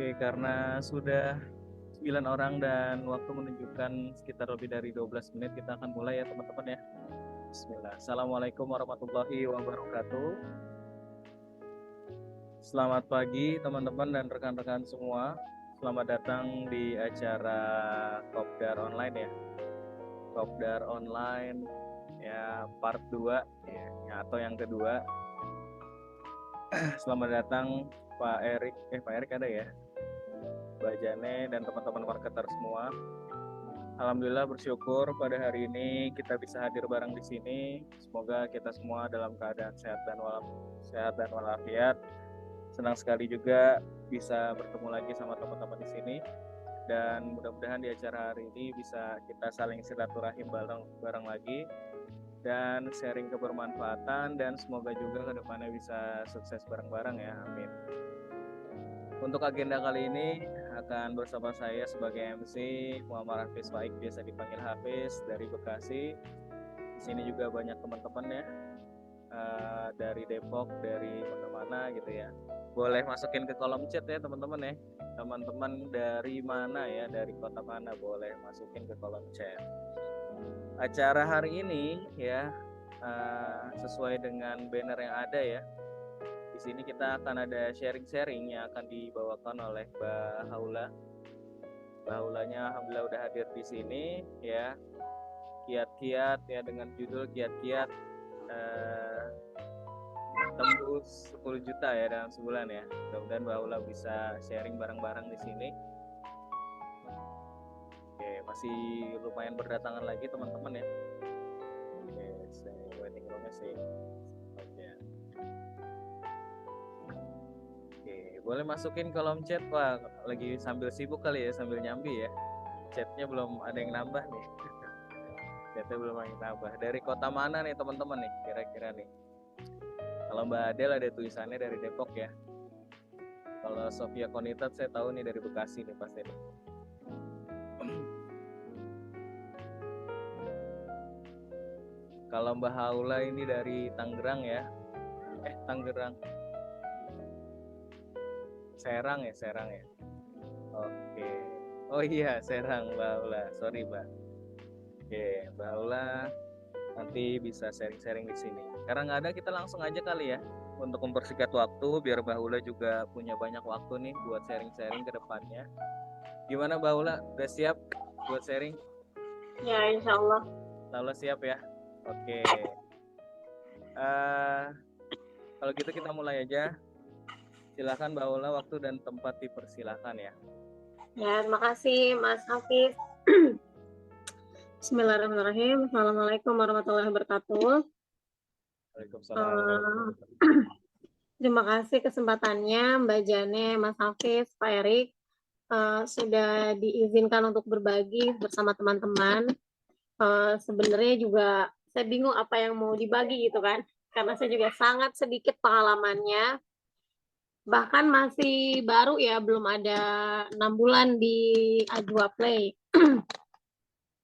Oke, karena sudah 9 orang dan waktu menunjukkan sekitar lebih dari 12 menit, kita akan mulai ya teman-teman ya. Bismillah. Assalamualaikum warahmatullahi wabarakatuh. Selamat pagi teman-teman dan rekan-rekan semua. Selamat datang di acara Kopdar Online ya. Kopdar Online ya part 2 ya, atau yang kedua. Selamat datang Pak Erik. Pak Erik ada ya? Mbak Jane dan teman-teman marketer semua. Alhamdulillah bersyukur pada hari ini kita bisa hadir bareng di sini. Semoga kita semua dalam keadaan sehat dan walafiat. Senang sekali juga bisa bertemu lagi sama teman-teman di sini. Dan mudah-mudahan di acara hari ini bisa kita saling silaturahim bareng lagi dan sharing kebermanfaatan, dan semoga juga kedepannya bisa sukses bareng-bareng ya. Amin. Untuk agenda kali ini akan bersama saya sebagai MC Muhammad Hafiz Faik, biasa dipanggil Hafiz, dari Bekasi. Di sini juga banyak teman-teman ya, dari Depok, dari mana-mana gitu ya. Boleh masukin ke kolom chat ya teman-teman ya. Teman-teman dari mana ya, dari kota mana, boleh masukin ke kolom chat. Acara hari ini ya sesuai dengan banner yang ada ya. Di sini kita akan ada sharing-sharing yang akan dibawakan oleh Mbak Haula. Mbak Haulanya alhamdulillah udah hadir di sini ya. Kiat-kiat ya, dengan judul kiat-kiat tembus 10 juta ya dalam sebulan ya. Mudah-mudahan Mbak Haula bisa sharing bareng-bareng di sini. Oke, masih lumayan berdatangan lagi teman-teman ya. Oke, saya waiting room-nya sih. Boleh masukin kolom chat. Wah, lagi sambil sibuk kali ya, sambil nyambi ya. Chatnya belum ada yang nambah nih. Chatnya belum ada yang nambah. Dari kota mana nih teman-teman nih kira-kira nih? Kalau Mbak Adel ada tulisannya dari Depok ya. Kalau Sofia Konitat saya tahu nih dari Bekasi nih pasti nih. Kalau Mbak Haula ini dari Tangerang ya. Tangerang. Serang ya. Oke. Oh iya, Serang Mbak Haula. Sorry Mbak. Oke, Mbak Haula nanti bisa sharing-sharing di sini. Karena nggak ada, kita langsung aja kali ya untuk mempersingkat waktu, biar Mbak Haula juga punya banyak waktu nih buat sharing-sharing ke depannya. Gimana Mbak Haula? Udah siap buat sharing? Ya, insya Allah. Lalu siap ya? Oke. Kalau gitu kita mulai aja. Silakan Mbak Haula, waktu dan tempat dipersilakan ya. Ya, terima kasih Mas Hafiz. Bismillahirrahmanirrahim. Assalamualaikum warahmatullahi wabarakatuh. Waalaikumsalam. Terima kasih kesempatannya Mbak Jane, Mas Hafiz, Pak Erik. Sudah diizinkan untuk berbagi bersama teman-teman. Sebenarnya juga saya bingung apa yang mau dibagi gitu kan. Karena saya juga sangat sedikit pengalamannya. Bahkan masih baru ya, belum ada 6 bulan di Ajwa Play.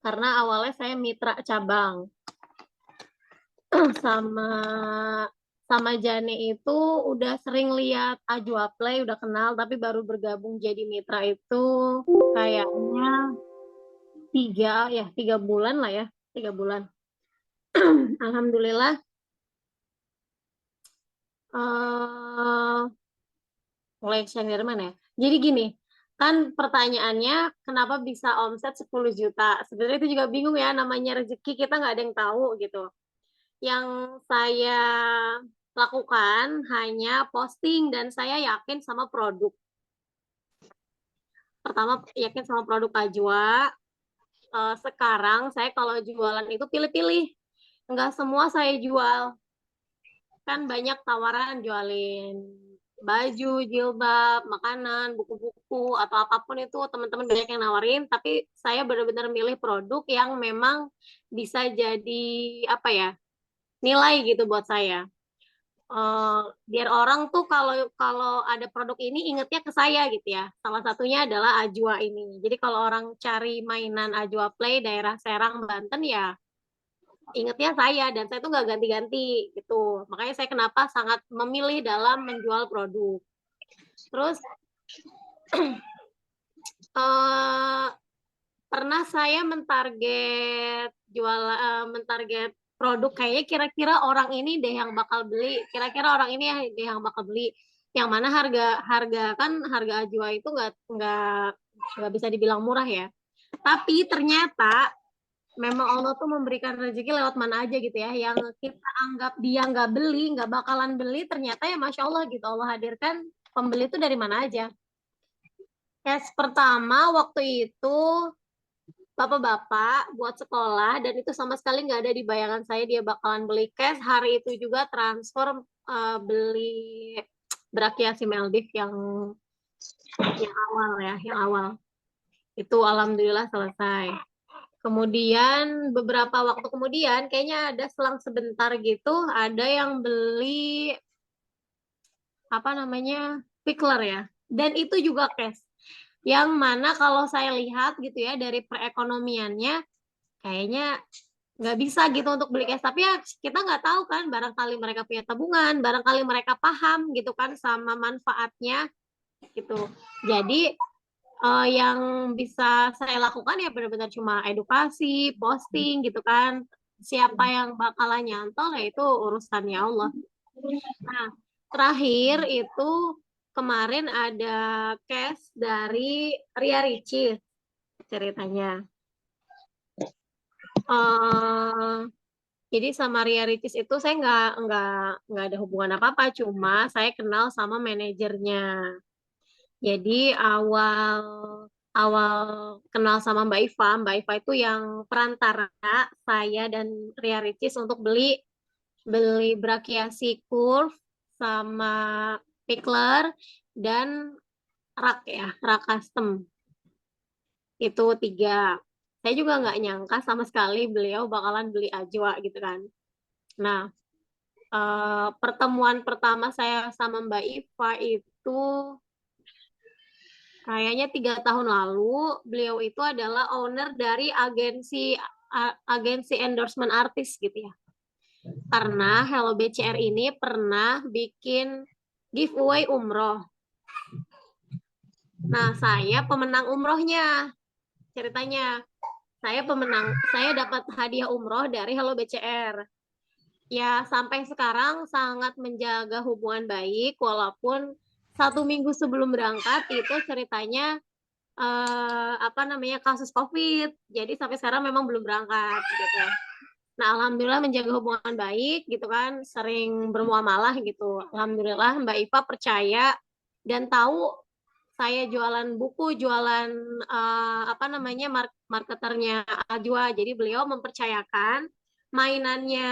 Karena awalnya saya mitra cabang. sama Jane itu udah sering lihat Ajwa Play, udah kenal, tapi baru bergabung jadi mitra itu kayaknya 3 bulan lah ya, 3 bulan. Alhamdulillah. Mulai share dari mana ya? Jadi gini, kan pertanyaannya kenapa bisa omset 10 juta? Sebenarnya itu juga bingung ya, namanya rezeki kita nggak ada yang tahu gitu. Yang saya lakukan hanya posting dan saya yakin sama produk. Pertama yakin sama produk Ajwa. Sekarang saya kalau jualan itu pilih-pilih. Nggak semua saya jual. Kan banyak tawaran jualin baju, jilbab, makanan, buku-buku, atau apapun itu teman-teman banyak yang nawarin. Tapi saya benar-benar milih produk yang memang bisa jadi apa ya, nilai gitu buat saya. Biar orang tuh kalau kalau ada produk ini ingetnya ke saya gitu ya. Salah satunya adalah Ajwa ini. Jadi kalau orang cari mainan Ajwa Play daerah Serang, Banten ya ingetnya saya, dan saya tuh nggak ganti-ganti gitu. Makanya saya kenapa sangat memilih dalam menjual produk. Terus Eh, pernah saya mentarget produk kayaknya kira-kira orang ini deh yang bakal beli, kira-kira orang ini deh yang bakal beli. Yang mana harga harga kan harga Ajwa itu nggak bisa dibilang murah ya. Tapi ternyata memang Allah tuh memberikan rezeki lewat mana aja gitu ya. Yang kita anggap dia nggak beli, nggak bakalan beli, ternyata ya Masya Allah gitu. Allah hadirkan pembeli itu dari mana aja. Cash pertama waktu itu bapak-bapak buat sekolah dan itu sama sekali nggak ada di bayangan saya dia bakalan beli cash. Hari itu juga transfer beli Brachiasi Maldives yang awal ya, yang awal. Itu alhamdulillah selesai. Kemudian beberapa waktu kemudian kayaknya ada selang sebentar gitu ada yang beli apa namanya pickler ya. Dan itu juga cash. Yang mana kalau saya lihat gitu ya dari perekonomiannya kayaknya nggak bisa gitu untuk beli cash. Tapi ya kita nggak tahu kan, barangkali mereka punya tabungan, barangkali mereka paham gitu kan sama manfaatnya gitu. Jadi yang bisa saya lakukan ya benar-benar cuma edukasi, posting gitu kan. Siapa yang bakalan nyantol ya itu urusannya Allah. Nah, terakhir itu kemarin ada case dari Ria Ricis ceritanya. eh jadi sama Ria Ricis itu saya nggak ada hubungan apa-apa, cuma saya kenal sama manajernya. Jadi awal awal kenal sama Mbak Iva itu yang perantara saya dan Ria Ricis untuk beli beli Brachiasi Curve sama Pickler dan rak ya, rak custom. Itu tiga. Saya juga nggak nyangka sama sekali beliau bakalan beli Ajwa gitu kan. Nah, pertemuan pertama saya sama Mbak Iva itu kayaknya 3 tahun lalu. Beliau itu adalah owner dari agensi endorsement artis gitu ya. Karena Hello BCR ini pernah bikin giveaway umroh. Nah, saya pemenang umrohnya. Ceritanya, saya dapat hadiah umroh dari Hello BCR. Ya, sampai sekarang sangat menjaga hubungan baik, walaupun 1 minggu sebelum berangkat itu ceritanya apa namanya kasus COVID. Jadi sampai sekarang memang belum berangkat gitu. Nah, alhamdulillah menjaga hubungan baik gitu kan, sering bermuamalah gitu. Alhamdulillah Mbak Ipa percaya dan tahu saya jualan buku, jualan apa namanya marketernya Ajwa. Jadi beliau mempercayakan mainannya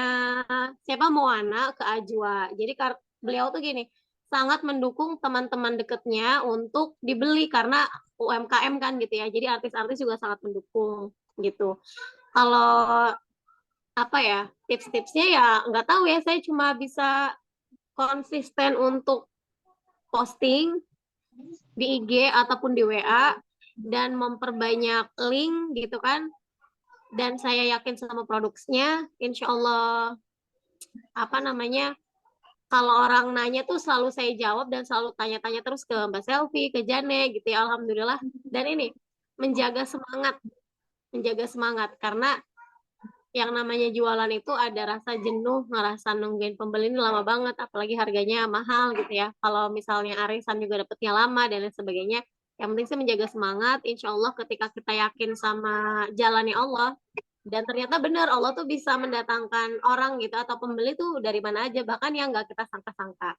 siapa Moana ke Ajwa. Jadi beliau tuh gini, sangat mendukung teman-teman dekatnya untuk dibeli karena UMKM kan gitu ya. Jadi artis-artis juga sangat mendukung gitu. Kalau apa ya tips-tipsnya ya nggak tahu ya, saya cuma bisa konsisten untuk posting di IG ataupun di WA dan memperbanyak link gitu kan, dan saya yakin sama produknya insya Allah apa namanya kalau orang nanya tuh selalu saya jawab dan selalu tanya-tanya terus ke Mbak Selfie, ke Jane gitu ya, alhamdulillah. Dan ini menjaga semangat, karena yang namanya jualan itu ada rasa jenuh, ngerasa nungguin pembeli ini lama banget, apalagi harganya mahal gitu ya. Kalau misalnya arisan juga dapetnya lama dan lain sebagainya. Yang penting sih menjaga semangat, insya Allah ketika kita yakin sama jalannya Allah, dan ternyata benar Allah tuh bisa mendatangkan orang gitu atau pembeli tuh dari mana aja, bahkan yang nggak kita sangka-sangka.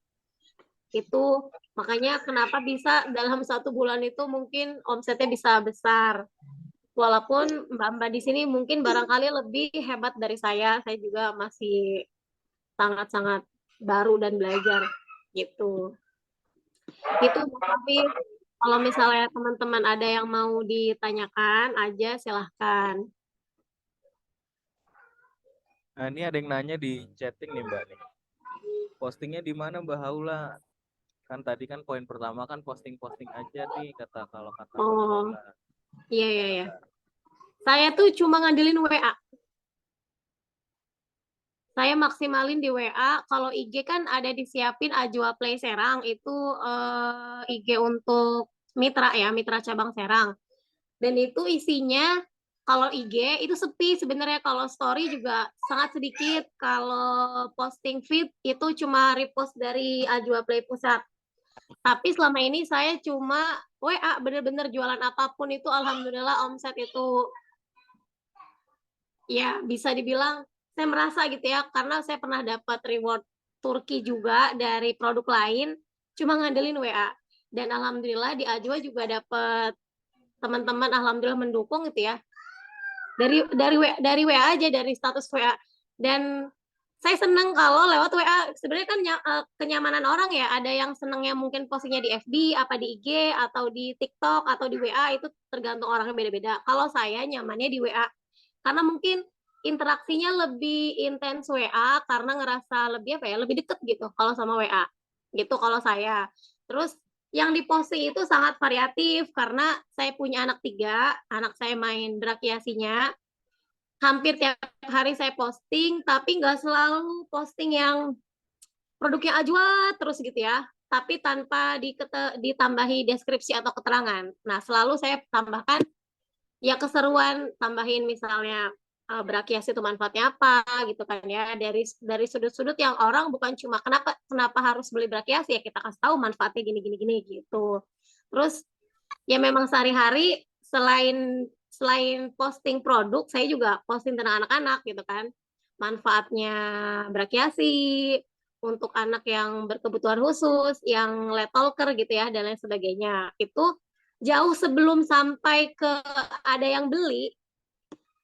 Itu makanya kenapa bisa dalam 1 bulan itu mungkin omsetnya bisa besar. Walaupun mbak-mbak di sini mungkin barangkali lebih hebat dari saya juga masih sangat-sangat baru dan belajar gitu. Itu tapi kalau misalnya teman-teman ada yang mau ditanyakan aja silahkan. Nah, ini ada yang nanya di chatting nih Mbak nih. Postingnya di mana Mbak Haula? Kan tadi kan poin pertama kan posting-posting aja nih kata kalau kata Mbak Oh, Haula. iya iya iya. Gimana? Saya tuh cuma ngandelin WA. Saya maksimalin di WA. Kalau IG kan ada disiapin Ajwa Play Serang itu IG untuk mitra ya, mitra cabang Serang. Dan itu isinya kalau IG itu sepi sebenarnya, kalau story juga sangat sedikit, kalau posting feed itu cuma repost dari Ajwa Play Pusat. Tapi selama ini saya cuma WA, bener-bener jualan apapun itu alhamdulillah omset itu ya bisa dibilang saya merasa gitu ya, karena saya pernah dapat reward Turki juga dari produk lain, cuma ngandelin WA. Dan alhamdulillah di Ajwa juga dapat teman-teman alhamdulillah mendukung gitu ya. Dari WA aja, dari status WA. Dan saya seneng kalau lewat WA. Sebenarnya kan kenyamanan orang ya, ada yang senengnya mungkin postingnya di FB, apa di IG, atau di TikTok, atau di WA, itu tergantung orangnya beda-beda. Kalau saya nyamannya di WA, karena mungkin interaksinya lebih intens WA, karena ngerasa lebih apa ya, lebih deket gitu kalau sama WA. Gitu kalau saya. Terus yang diposting itu sangat variatif, karena saya punya anak 3, anak saya main brakiasinya, hampir tiap hari saya posting, tapi nggak selalu posting yang produknya Ajwa terus gitu ya, tapi tanpa ditambahi deskripsi atau keterangan. Nah, selalu saya tambahkan ya keseruan, tambahin misalnya brakiasi itu manfaatnya apa gitu kan ya, dari sudut-sudut yang orang bukan cuma kenapa harus beli brakiasi, ya kita kasih tahu manfaatnya gini gini gini gitu. Terus ya memang sehari-hari selain selain posting produk, saya juga posting tentang anak-anak gitu kan, manfaatnya brakiasi untuk anak yang berkebutuhan khusus, yang late talker gitu ya, dan lain sebagainya. Itu jauh sebelum sampai ke ada yang beli,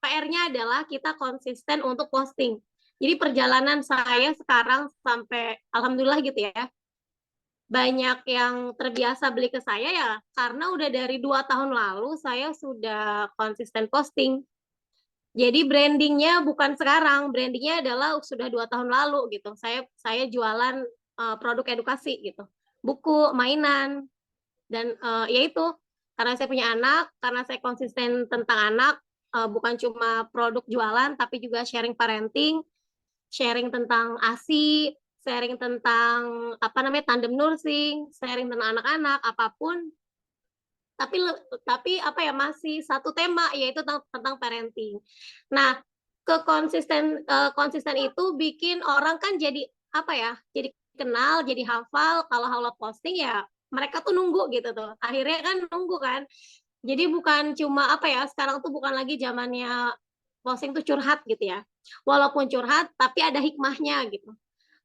PR-nya adalah kita konsisten untuk posting. Jadi perjalanan saya sekarang sampai alhamdulillah gitu ya, banyak yang terbiasa beli ke saya ya karena udah dari 2 tahun lalu saya sudah konsisten posting. Jadi brandingnya bukan sekarang, brandingnya adalah sudah 2 tahun lalu gitu. Saya jualan produk edukasi gitu, buku, mainan, dan ya itu, karena saya punya anak, karena saya konsisten tentang anak, bukan cuma produk jualan tapi juga sharing parenting, sharing tentang ASI, sharing tentang apa namanya tandem nursing, sharing tentang anak-anak apapun, tapi tapi apa ya, masih satu tema, yaitu tentang parenting. Nah, konsisten itu bikin orang kan jadi apa ya, jadi kenal, jadi hafal, kalau posting ya mereka tuh nunggu gitu tuh, akhirnya kan nunggu kan. Jadi bukan cuma apa ya, sekarang tuh bukan lagi zamannya posting tuh curhat gitu ya, walaupun curhat tapi ada hikmahnya gitu,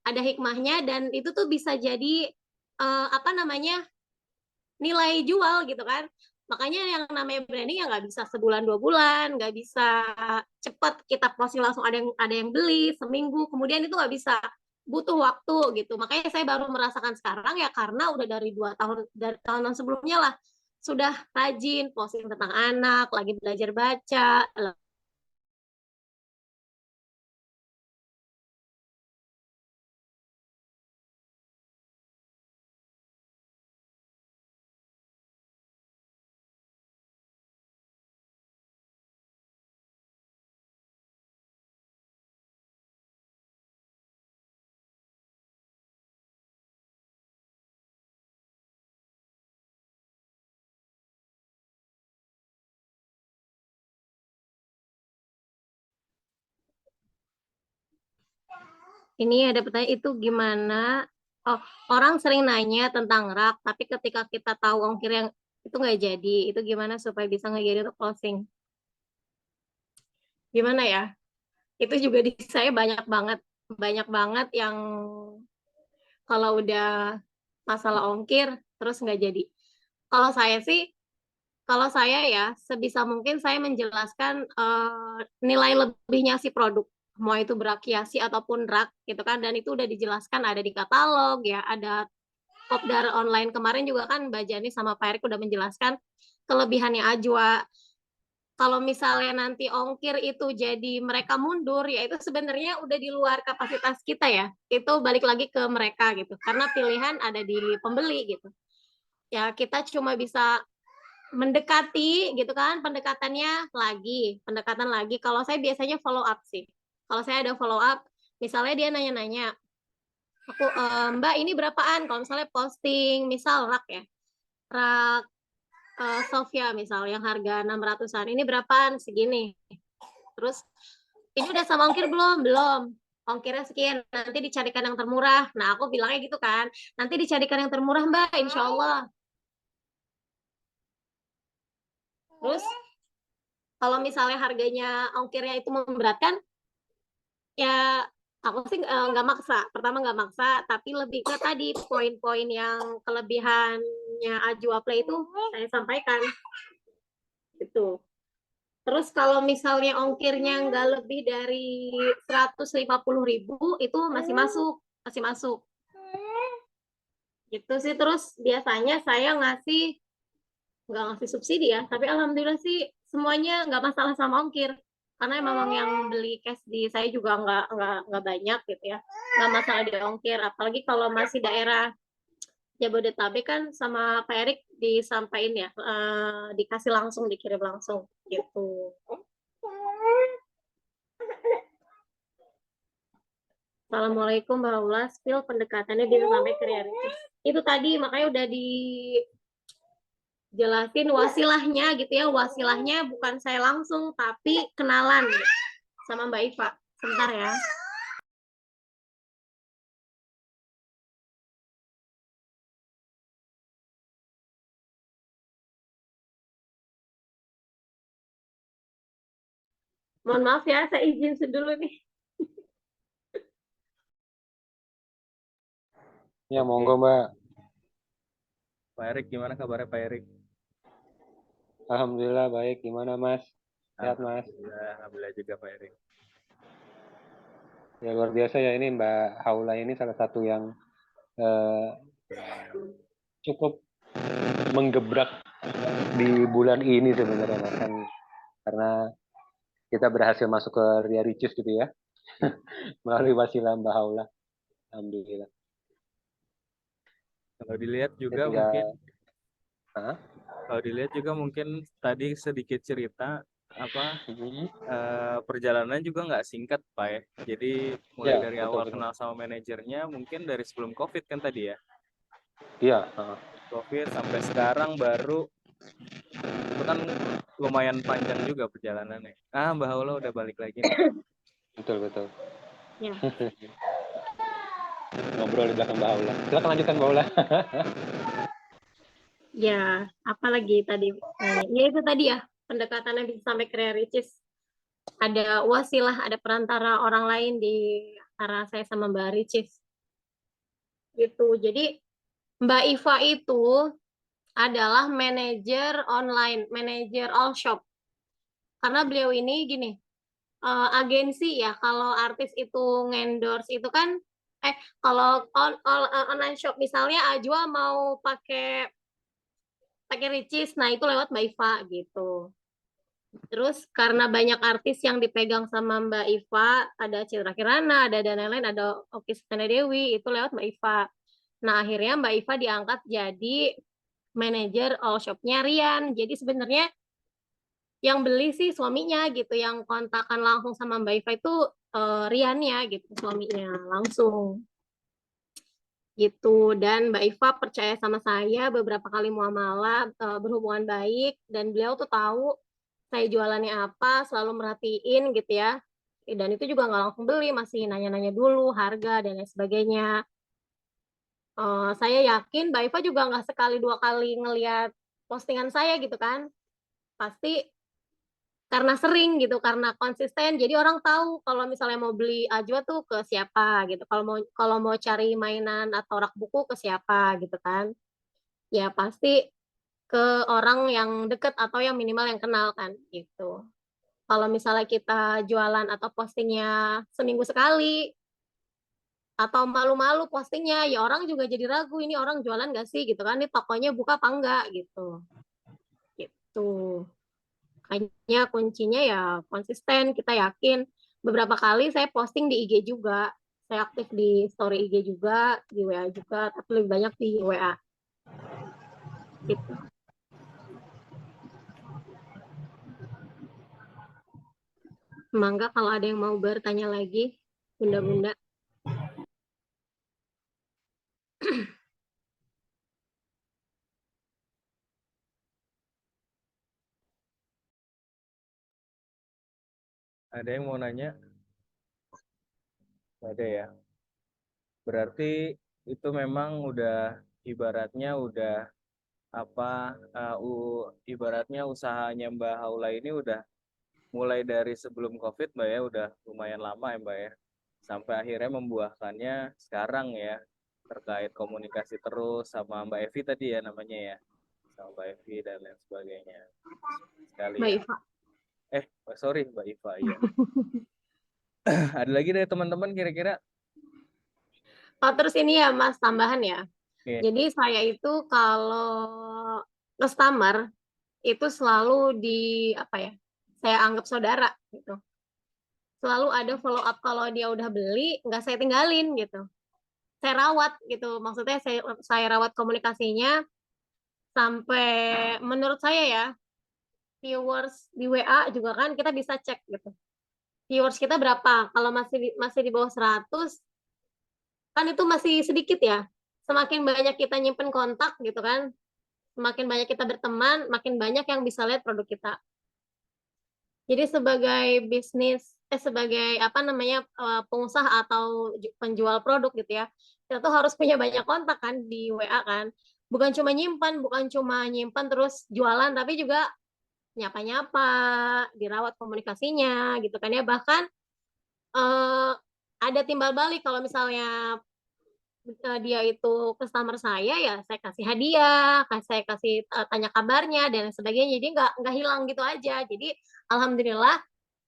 ada hikmahnya, dan itu tuh bisa jadi apa namanya, nilai jual gitu kan. Makanya yang namanya branding ya nggak bisa sebulan 2 bulan, nggak bisa cepet kita posting langsung ada yang beli seminggu, kemudian itu nggak bisa, butuh waktu gitu. Makanya saya baru merasakan sekarang ya, karena udah dari 2 tahun, dari tahun sebelumnya lah sudah rajin posting tentang anak, lagi belajar baca. Ini ada pertanyaan, itu gimana? Oh, orang sering nanya tentang rak, tapi ketika kita tahu ongkir yang itu nggak jadi, itu gimana supaya bisa nge-jadi untuk closing? Gimana ya? Itu juga di saya banyak banget yang kalau udah masalah ongkir terus nggak jadi. Kalau saya sih, kalau saya ya sebisa mungkin saya menjelaskan nilai lebihnya si produk, mau itu berakiasi ataupun rak gitu kan, dan itu udah dijelaskan ada di katalog ya, ada Kopdar online kemarin juga kan Mbak Jani sama Pak Erik udah menjelaskan kelebihannya Ajwa. Kalau misalnya nanti ongkir itu jadi mereka mundur, ya itu sebenarnya udah di luar kapasitas kita ya. Itu balik lagi ke mereka gitu. Karena pilihan ada di pembeli gitu. Ya kita cuma bisa mendekati gitu kan, pendekatan lagi. Kalau saya biasanya follow up sih. Kalau saya ada follow up, misalnya dia nanya-nanya, aku Mbak ini berapaan? Kalau misalnya posting misal rak ya, rak Sofia misal yang harga 600-an, ini berapaan? Segini. Terus ini udah sama ongkir belum? Belum. Ongkirnya sekian, nanti dicarikan yang termurah. Nah, aku bilangnya gitu kan. Nanti dicarikan yang termurah, Mbak, insya Allah. Terus kalau misalnya harganya ongkirnya itu memberatkan, ya aku sih nggak maksa. Pertama nggak maksa, tapi lebih ke tadi poin-poin yang kelebihannya Ajwa Play itu saya sampaikan. Gitu. Terus kalau misalnya ongkirnya nggak lebih dari 150.000, itu masih masuk, masih masuk. Gitu sih. Terus biasanya saya nggak ngasih subsidi ya, tapi alhamdulillah sih semuanya nggak masalah sama ongkir. Karena memang yang beli cash di saya juga nggak banyak gitu ya, nggak masalah di ongkir. Apalagi kalau masih daerah Jabodetabek kan sama Pak Erik disampaikan ya, dikasih langsung, dikirim langsung gitu. Assalamualaikum Mbak Ula, spill pendekatannya bisa sampai ke realistis. Itu tadi makanya udah dijelasin wasilahnya gitu ya, wasilahnya bukan saya langsung tapi kenalan sama Mbak Iva. Sebentar ya. Mohon maaf ya, saya izin dulu nih. Ya, monggo Mbak. Pak Erik, gimana kabarnya Pak Erik? Alhamdulillah baik. Gimana Mas? Sehat Mas? Alhamdulillah juga Pak Erik. Ya luar biasa ya, ini Mbak Haula ini salah satu yang cukup menggebrak di bulan ini sebenarnya Mas. Karena kita berhasil masuk ke Ria Ricis gitu ya. Melalui wasilah Mbak Haula. Alhamdulillah. Kalau dilihat juga Tinggal, mungkin Hah? kalau dilihat juga mungkin tadi sedikit cerita apa perjalanan juga nggak singkat Pak ya. Jadi mulai Ya, dari betul awal betul. kenal sama manajernya mungkin dari sebelum COVID kan tadi ya. Iya, COVID sampai sekarang baru, itu kan lumayan panjang juga perjalanannya. Mbak Haula udah balik lagi nih. betul betul. Ya. Ngobrol di belakang Mbak Haula. Silakan lanjutkan Mbak Haula. Ya, apalagi tadi? Ya itu tadi ya, pendekatannya bisa sampai ke realistis. Ada wasilah, ada perantara orang lain di antara saya sama Mbak Ricis. Gitu. Jadi Mbak Iva itu adalah manajer online, manajer all shop. Karena beliau ini gini, agensi ya, kalau artis itu ngendorse itu kan, kalau online shop misalnya Ajwa mau pakai pakai Ricis, nah itu lewat Mbak Iva gitu. Terus karena banyak artis yang dipegang sama Mbak Iva, ada Citra Kirana, ada dan lain-lain, ada Oki Setiana Dewi, itu lewat Mbak Iva. Nah akhirnya Mbak Iva diangkat jadi manajer all shopnya Rian. Jadi sebenarnya yang beli sih suaminya gitu, yang kontakan langsung sama Mbak Iva itu Rian ya gitu, suaminya langsung gitu. Dan Mbak Iva percaya sama saya, beberapa kali muamalah, berhubungan baik, dan beliau tuh tahu saya jualannya apa, selalu merhatiin gitu ya. Dan itu juga nggak langsung beli, masih nanya-nanya dulu harga dan lain sebagainya. Saya yakin Mbak Iva juga nggak sekali dua kali ngelihat postingan saya gitu kan. Pasti karena sering gitu, karena konsisten. Jadi orang tahu kalau misalnya mau beli Ajwa tuh ke siapa gitu. Kalau mau cari mainan atau rak buku ke siapa gitu kan. Ya pasti ke orang yang deket atau yang minimal yang kenal kan gitu. Kalau misalnya kita jualan atau postingnya seminggu sekali atau malu-malu postingnya, ya orang juga jadi ragu, ini orang jualan gak sih gitu kan, ini tokonya buka apa enggak gitu. Gitu. Makanya kuncinya ya konsisten, kita yakin. Beberapa kali saya posting di IG juga, saya aktif di story IG juga, di WA juga, tapi lebih banyak di WA. Gitu. Mangga kalau ada yang mau bertanya lagi, bunda-bunda. Ada yang mau nanya? Nggak ada ya. Berarti itu memang udah ibaratnya udah ibaratnya usahanya Mbak Haula ini udah mulai dari sebelum COVID Mbak ya, udah lumayan lama ya Mbak ya. Sampai akhirnya membuahkannya sekarang ya, terkait komunikasi terus sama Mbak Evi tadi ya namanya ya. Sama Mbak Evi dan lain sebagainya. Sekali Mbak ya. Iva. Sorry Mbak Iva ya. Ada lagi dari teman-teman kira-kira? Oh, terus ini ya Mas, tambahan ya. Oke. Jadi saya itu kalau customer itu selalu di apa ya? Saya anggap saudara gitu. Selalu ada follow up kalau dia udah beli, nggak saya tinggalin gitu. Saya rawat gitu. Maksudnya saya rawat komunikasinya sampai menurut saya ya, viewers di WA juga kan kita bisa cek gitu. Viewers kita berapa? Kalau masih di bawah 100 kan itu masih sedikit ya. Semakin banyak kita nyimpen kontak gitu kan, semakin banyak kita berteman, makin banyak yang bisa lihat produk kita. Jadi sebagai sebagai apa namanya pengusaha atau penjual produk gitu ya, kita tuh harus punya banyak kontak kan di WA kan. Bukan cuma nyimpan terus jualan, tapi juga nyapa-nyapa, dirawat komunikasinya gitu kan ya. Bahkan eh, ada timbal balik kalau misalnya dia itu customer saya ya saya kasih hadiah, saya kasih tanya kabarnya dan sebagainya. Jadi nggak hilang gitu aja. Jadi alhamdulillah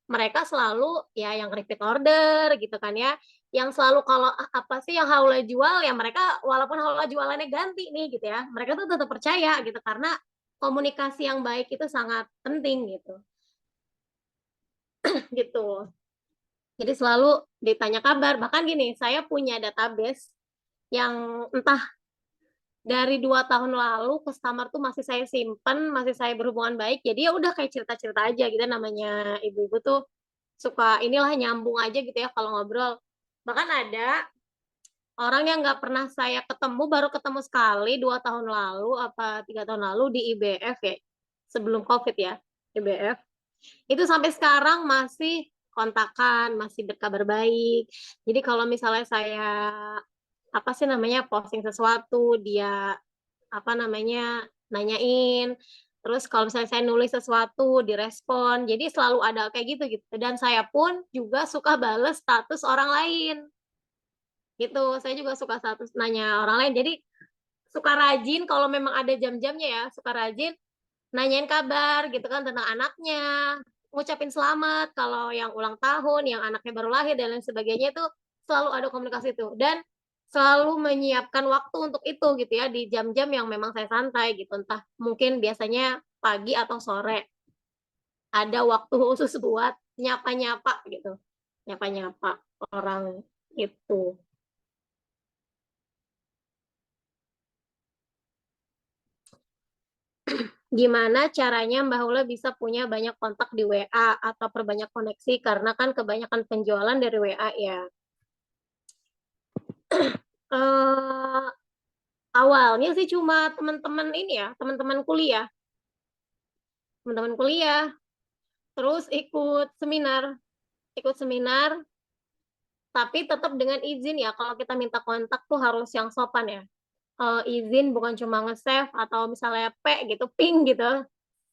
mereka selalu ya yang repeat order gitu kan ya. Yang selalu kalau apa sih yang Haula jual ya mereka walaupun Haula jualannya ganti nih gitu ya, mereka tuh tetap percaya gitu karena komunikasi yang baik itu sangat penting gitu. Gitu. Jadi selalu ditanya kabar. Bahkan gini, saya punya database yang entah dari 2 tahun lalu customer tuh masih saya simpen, masih saya berhubungan baik. Jadi ya udah kayak cerita-cerita aja gitu namanya ibu-ibu tuh suka inilah nyambung aja gitu ya kalau ngobrol. Bahkan ada orang yang nggak pernah saya ketemu, baru ketemu sekali 2 tahun lalu apa 3 tahun lalu di IBF ya, sebelum COVID ya, IBF. Itu sampai sekarang masih kontakan, masih berkabar baik. Jadi kalau misalnya saya apa sih namanya posting sesuatu, dia apa namanya nanyain, terus kalau misalnya saya nulis sesuatu direspon, jadi selalu ada kayak gitu gitu. Dan saya pun juga suka bales status orang lain gitu. Saya juga suka status nanya orang lain. Jadi suka rajin kalau memang ada jam-jamnya ya, suka rajin nanyain kabar gitu kan tentang anaknya, ngucapin selamat kalau yang ulang tahun, yang anaknya baru lahir dan lain sebagainya itu selalu ada komunikasi itu dan selalu menyiapkan waktu untuk itu gitu ya di jam-jam yang memang saya santai gitu entah mungkin biasanya pagi atau sore ada waktu khusus buat nyapa-nyapa gitu nyapa-nyapa orang itu. Gimana caranya Mbak Hula bisa punya banyak kontak di WA atau perbanyak koneksi karena kan kebanyakan penjualan dari WA ya. Eh, awalnya sih cuma teman-teman ini ya, teman-teman kuliah, terus ikut seminar, tapi tetap dengan izin ya. Kalau kita minta kontak tuh harus yang sopan ya. Izin bukan cuma nge-save atau misalnya gitu, ping gitu.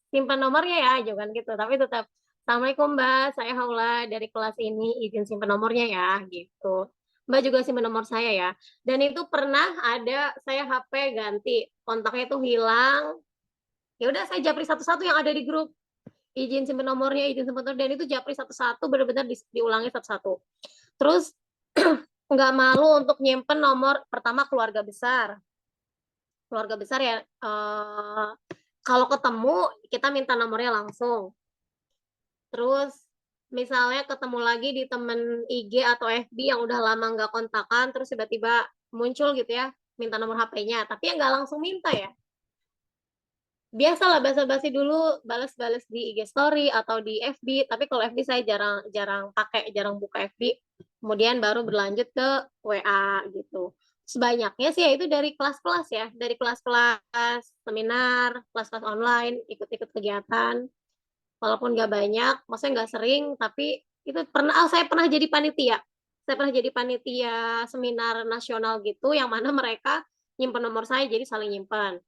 Simpan nomornya ya jangan gitu tapi tetap Assalamualaikum Mbak saya Haula dari kelas ini izin simpan nomornya ya gitu Mbak juga simpan nomor saya ya dan itu pernah ada saya HP ganti kontaknya itu hilang ya udah saya japri satu-satu yang ada di grup izin simpan nomornya izin simpan nomor dan itu japri satu-satu benar-benar diulangi satu-satu terus nggak malu untuk nyimpen nomor pertama keluarga besar ya kalau ketemu kita minta nomornya langsung. Terus misalnya ketemu lagi di temen IG atau FB yang udah lama nggak kontakan, terus tiba-tiba muncul gitu ya, minta nomor HP-nya. Tapi ya nggak langsung minta ya. Biasalah basa-basi dulu, balas-balas di IG Story atau di FB. Tapi kalau FB saya jarang pakai, jarang buka FB. Kemudian baru berlanjut ke WA gitu. Sebanyaknya sih ya itu dari kelas-kelas ya, dari kelas-kelas seminar, kelas-kelas online, ikut-ikut kegiatan walaupun nggak banyak, maksudnya nggak sering, tapi Itu saya pernah jadi panitia. Saya pernah jadi panitia seminar nasional gitu, yang mana mereka nyimpen nomor saya, jadi saling nyimpen.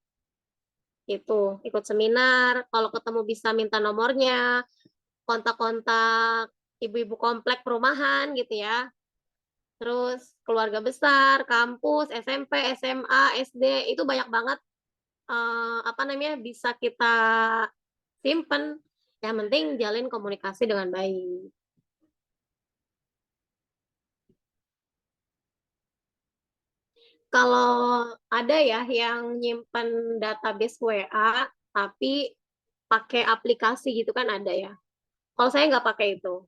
Itu, ikut seminar, kalau ketemu bisa minta nomornya, kontak-kontak ibu-ibu komplek perumahan gitu ya. Terus keluarga besar, kampus, SMP, SMA, SD, itu banyak banget apa namanya bisa kita simpen. Yang penting jalin komunikasi dengan baik. Kalau ada ya yang nyimpen database WA, tapi pakai aplikasi gitu kan ada ya. Kalau saya nggak pakai itu.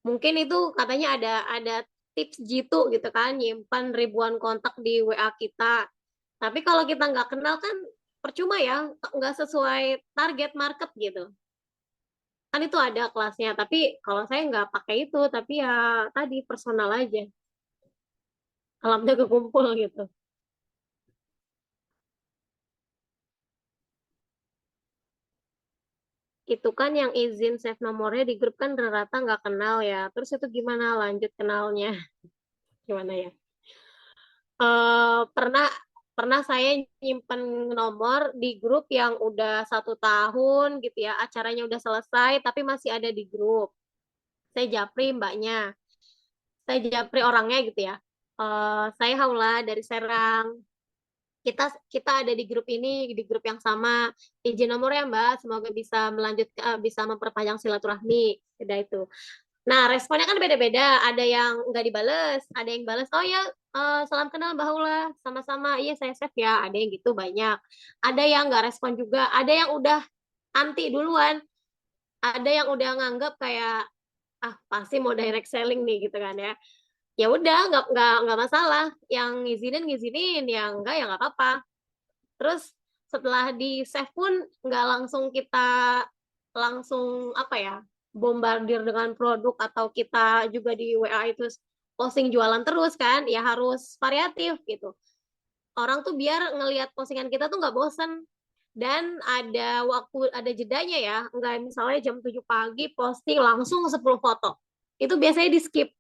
Mungkin itu katanya ada tips jitu gitu kan, nyimpan ribuan kontak di WA kita. Tapi kalau kita nggak kenal kan percuma ya, nggak sesuai target market gitu. Kan itu ada kelasnya, tapi kalau saya nggak pakai itu, tapi ya tadi personal aja. Alamnya kekumpul gitu. Itu kan yang izin save nomornya di grup kan rata-rata nggak kenal ya. Terus itu gimana lanjut kenalnya? Gimana ya? Pernah pernah saya nyimpen nomor di grup yang udah 1 tahun gitu ya, acaranya udah selesai tapi masih ada di grup. Saya japri mbaknya, saya japri orangnya gitu ya. Saya Haula dari Serang. Kita kita ada di grup ini, di grup yang sama. Izin nomor ya Mbak, semoga bisa bisa memperpanjang silaturahmi. Udah itu. Nah, responnya kan beda-beda. Ada yang nggak dibales, ada yang balas, oh ya, salam kenal Mbak Hula, sama-sama, iya saya save ya. Ada yang gitu banyak. Ada yang nggak respon juga, ada yang udah anti duluan, ada yang udah nganggap kayak, ah pasti mau direct selling nih gitu kan ya. Ya udah, nggak masalah. Yang ngizinin ngizinin, yang enggak ya nggak apa-apa. Terus setelah di save pun nggak langsung kita langsung apa ya bombardir dengan produk atau kita juga di WA itu posting jualan terus kan ya harus variatif gitu orang tuh biar ngelihat postingan kita tuh nggak bosen dan ada waktu ada jedanya ya nggak misalnya jam 7 pagi posting langsung 10 foto itu biasanya di skip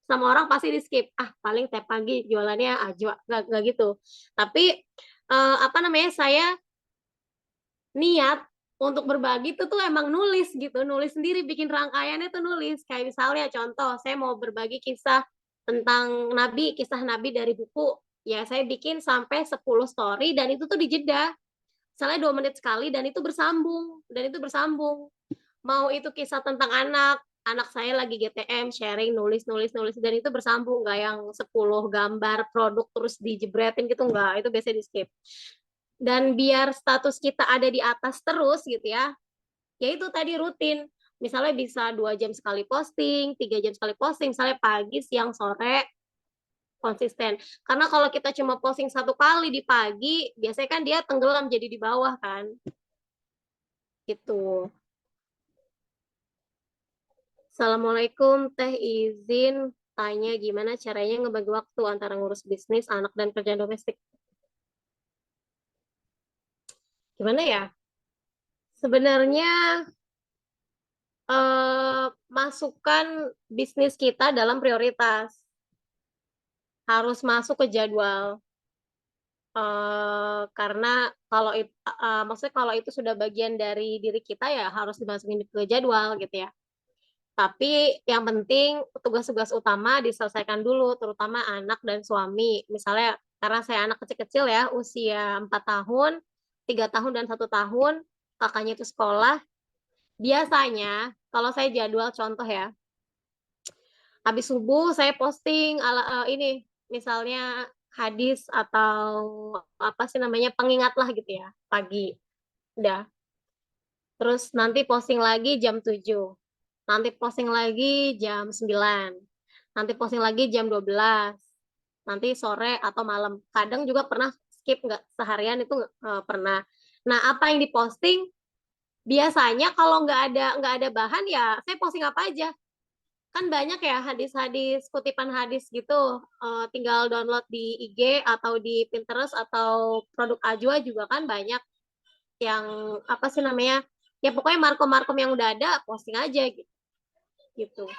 sama orang pasti di skip paling tiap pagi jualannya aja nggak gitu tapi apa namanya saya niat untuk berbagi itu tuh emang nulis gitu, nulis sendiri, bikin rangkaiannya tuh nulis. Kayak misalnya contoh, saya mau berbagi kisah tentang Nabi, kisah Nabi dari buku. Ya, saya bikin sampai 10 story dan itu tuh dijeda. Misalnya 2 menit sekali dan itu bersambung. Dan itu bersambung. Mau itu kisah tentang anak saya lagi GTM, sharing, nulis, nulis, nulis. Dan itu bersambung, nggak yang 10 gambar produk terus dijebretin gitu, nggak. Itu biasanya di skip dan biar status kita ada di atas terus gitu ya itu tadi rutin misalnya bisa 2 jam sekali posting 3 jam sekali posting misalnya pagi siang sore konsisten karena kalau kita cuma posting 1 kali di pagi biasanya kan dia tenggelam jadi di bawah kan gitu. Assalamualaikum teh izin tanya gimana caranya ngebagi waktu antara ngurus bisnis anak dan kerjaan domestik gimana ya sebenarnya masukkan bisnis kita dalam prioritas. Harus masuk ke jadwal. Karena kalau maksudnya kalau itu sudah bagian dari diri kita ya harus dimasukin ke jadwal gitu ya. Tapi yang penting tugas-tugas utama diselesaikan dulu, terutama anak dan suami. Misalnya karena saya anak kecil-kecil ya, usia 4 tahun, 3 tahun dan 1 tahun, kakaknya itu sekolah. Biasanya kalau saya jadwal contoh ya, habis subuh saya posting ini misalnya hadis atau apa sih namanya pengingat lah gitu ya pagi udah terus nanti posting lagi jam 7 nanti posting lagi jam 9 nanti posting lagi jam 12 nanti sore atau malam kadang juga pernah skip nggak seharian itu pernah nah apa yang diposting biasanya kalau nggak ada bahan ya saya posting apa aja kan banyak ya hadis-hadis kutipan hadis gitu tinggal download di IG atau di Pinterest atau produk Ajwa juga kan banyak yang apa sih namanya ya pokoknya markom-markom yang udah ada posting aja gitu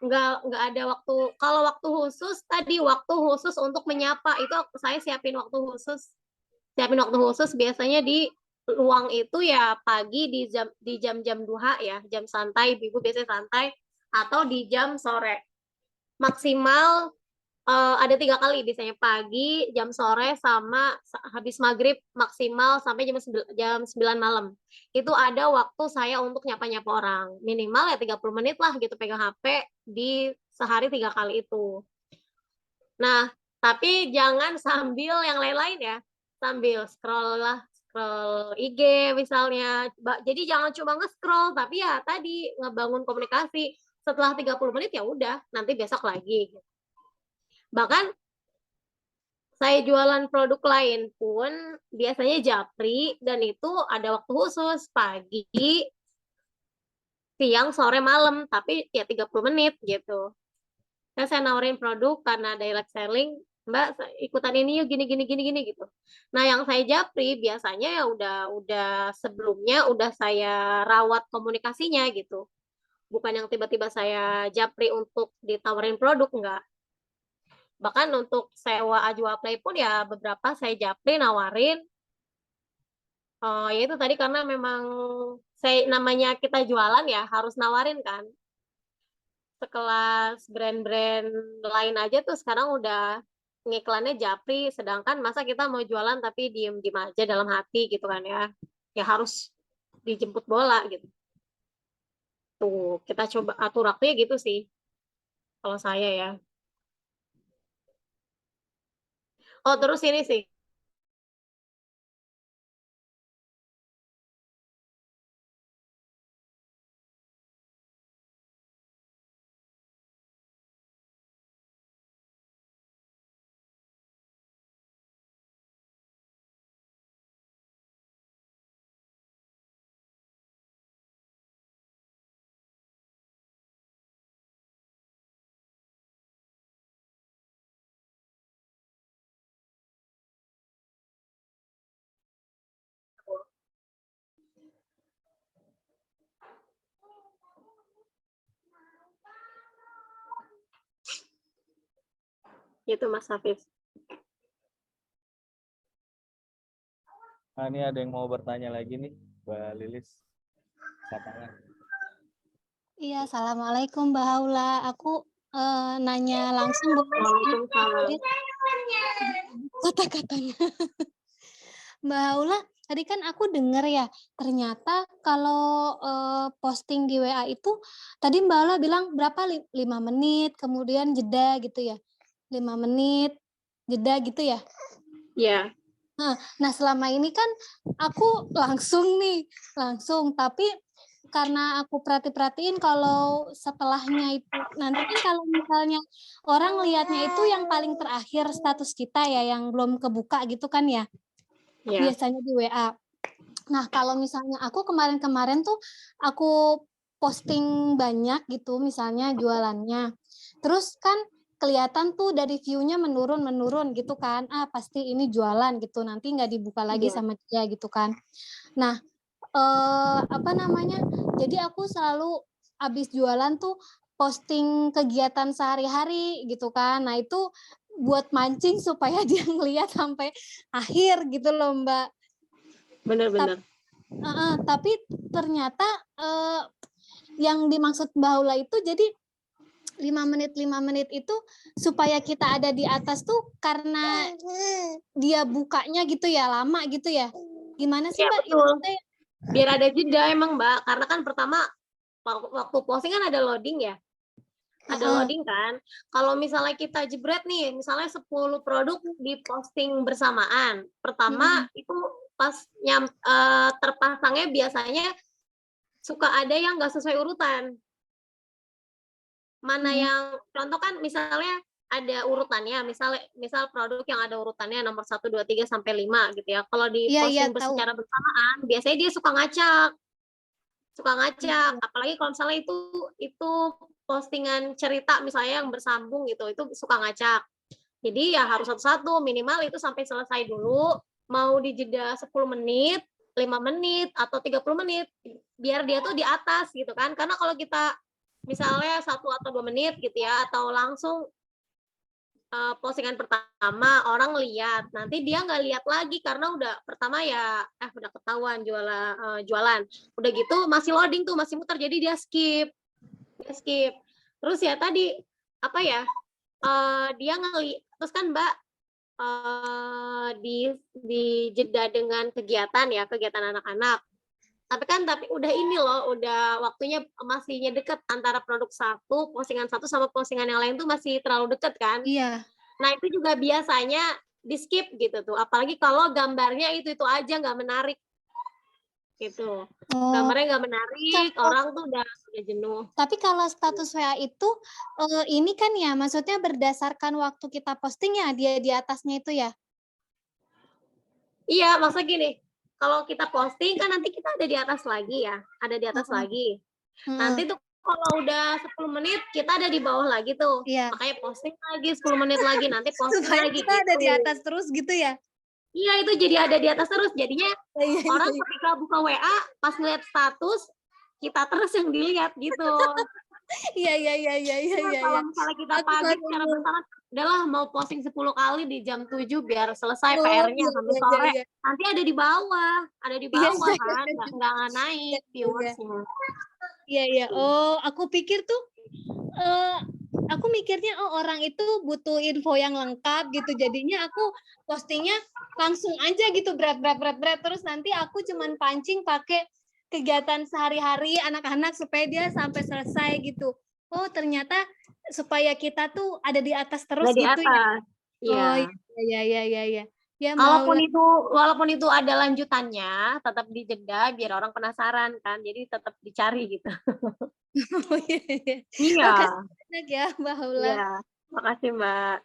nggak ada waktu. Kalau waktu khusus tadi, waktu khusus untuk menyapa itu saya siapin waktu khusus. Siapin waktu khusus biasanya di ruang itu ya pagi di jam-jam duha ya, jam santai, ibu biasanya santai, atau di jam sore. Maksimal ada 3 kali, biasanya pagi, jam sore, sama habis maghrib maksimal sampai jam 9 malam. Itu ada waktu saya untuk nyapa-nyapa orang. Minimal ya 30 menit lah gitu pegang HP di sehari 3 kali itu. Nah, tapi jangan sambil yang lain-lain ya. Sambil scroll IG misalnya. Jadi jangan cuma nge-scroll, tapi ya tadi ngebangun komunikasi. Setelah 30 menit ya udah, nanti besok lagi. Bahkan saya jualan produk lain pun biasanya japri, dan itu ada waktu khusus pagi, siang, sore, malam, tapi ya 30 menit gitu. Saya nawarin produk karena direct selling, Mbak ikutan ini yuk gini gini gini gini gitu. Nah, yang saya japri biasanya ya udah sebelumnya udah saya rawat komunikasinya gitu. Bukan yang tiba-tiba saya japri untuk ditawarin produk, enggak. Bahkan untuk sewa Ajwa Play pun ya beberapa saya japri nawarin. Ya itu tadi karena memang namanya kita jualan ya harus nawarin kan. Sekelas brand-brand lain aja tuh sekarang udah ngiklannya japri, sedangkan masa kita mau jualan tapi diem-diem aja dalam hati gitu kan ya. Ya harus dijemput bola gitu. Tuh, kita coba atur waktunya gitu sih. Kalau saya ya. Oh, terus ini sih. Gitu Mas Hafiz. Nah, ini ada yang mau bertanya lagi nih, Mbak Lilis. Katakan. Iya, Assalamualaikum Mbak Haula. Aku nanya langsung boleh sih? Waalaikumsalam. Kata-katanya. Mbak Haula, tadi kan aku dengar ya, ternyata kalau posting di WA itu, tadi Mbak Haula bilang berapa, 5 menit, kemudian jeda gitu ya? 5 menit, jeda gitu ya? Iya. Nah, selama ini kan aku langsung, tapi karena aku perhatiin kalau setelahnya itu, nanti kan kalau misalnya orang lihatnya itu yang paling terakhir status kita ya, yang belum kebuka gitu kan ya, biasanya di WA. Nah, kalau misalnya aku kemarin-kemarin tuh aku posting banyak gitu, misalnya jualannya, terus kan kelihatan tuh dari view-nya menurun gitu kan, pasti ini jualan gitu, nanti nggak dibuka lagi sama dia gitu kan. Nah, jadi aku selalu habis jualan tuh posting kegiatan sehari-hari gitu kan. Nah, itu buat mancing supaya dia ngelihat sampai akhir gitu loh, Mbak. Benar-benar. Tapi ternyata yang dimaksud Mbak Haula itu jadi 5 menit itu supaya kita ada di atas tuh karena dia bukanya gitu ya, lama gitu ya. Gimana sih, Mbak? Betul. Biar ada jeda emang, Mbak. Karena kan pertama waktu posting kan ada loading ya. Ada loading kan. Kalau misalnya kita jebret nih, misalnya 10 produk diposting bersamaan. Pertama itu pas terpasangnya biasanya suka ada yang nggak sesuai urutan. Mana yang contoh kan misalnya ada urutannya, misal produk yang ada urutannya nomor 1, 2, 3 sampai 5 gitu ya. Kalau di posting secara bersamaan, biasanya dia suka ngacak. Apalagi kalau misalnya itu postingan cerita misalnya yang bersambung gitu, itu suka ngacak. Jadi ya harus satu-satu, minimal itu sampai selesai dulu, mau dijeda 10 menit, 5 menit, atau 30 menit, biar dia tuh di atas gitu kan. Karena kalau kita misalnya 1 atau 2 menit gitu ya, atau langsung postingan pertama orang lihat, nanti dia nggak lihat lagi karena udah pertama ya udah ketahuan jualan. Udah gitu masih loading tuh, masih muter, jadi dia skip. Terus ya tadi apa ya? Dia terus kan Mbak di jeda dengan kegiatan anak-anak. Tapi udah ini loh, udah waktunya masihnya deket antara postingan satu sama postingan yang lain tuh masih terlalu deket kan. Iya. Nah itu juga biasanya di skip gitu tuh, apalagi kalau gambarnya itu aja nggak menarik gitu. Gambarnya nggak menarik, orang tuh udah jenuh. Tapi kalau status WA itu ini kan ya, maksudnya berdasarkan waktu kita posting ya, dia di atasnya itu ya? Iya, maksudnya gini, kalau kita posting kan nanti kita ada di atas lagi ya, lagi. Nanti tuh kalau udah 10 menit kita ada di bawah lagi tuh. Iya. Makanya posting lagi 10 menit lagi, nanti posting Supaya lagi kita gitu. ada di atas terus gitu ya? Iya, itu jadi ada di atas terus. Jadinya orang ketika buka WA pas ngeliat status kita terus yang dilihat gitu. Iya. Kalau misalnya kita pagi secara bersama, udahlah mau posting 10 kali di jam 7 biar selesai PR-nya sampai sore. Nanti ada di bawah kan, nggak naik viewersnya. Iya. Oh, aku pikir tuh, aku mikirnya orang itu butuh info yang lengkap gitu. Jadinya aku postingnya langsung aja gitu, berat. Terus nanti aku cuman pancing pakai kegiatan sehari-hari anak-anak supaya dia sampai selesai gitu. Oh, ternyata supaya kita tuh ada di atas terus gitu ya. Iya. Oh, iya. Ya, walaupun itu ada lanjutannya, tetap dijeda biar orang penasaran kan. Jadi tetap dicari gitu. Oh, iya. Iya. Makasih banyak ya, Mbak Haula. Iya, makasih Mbak.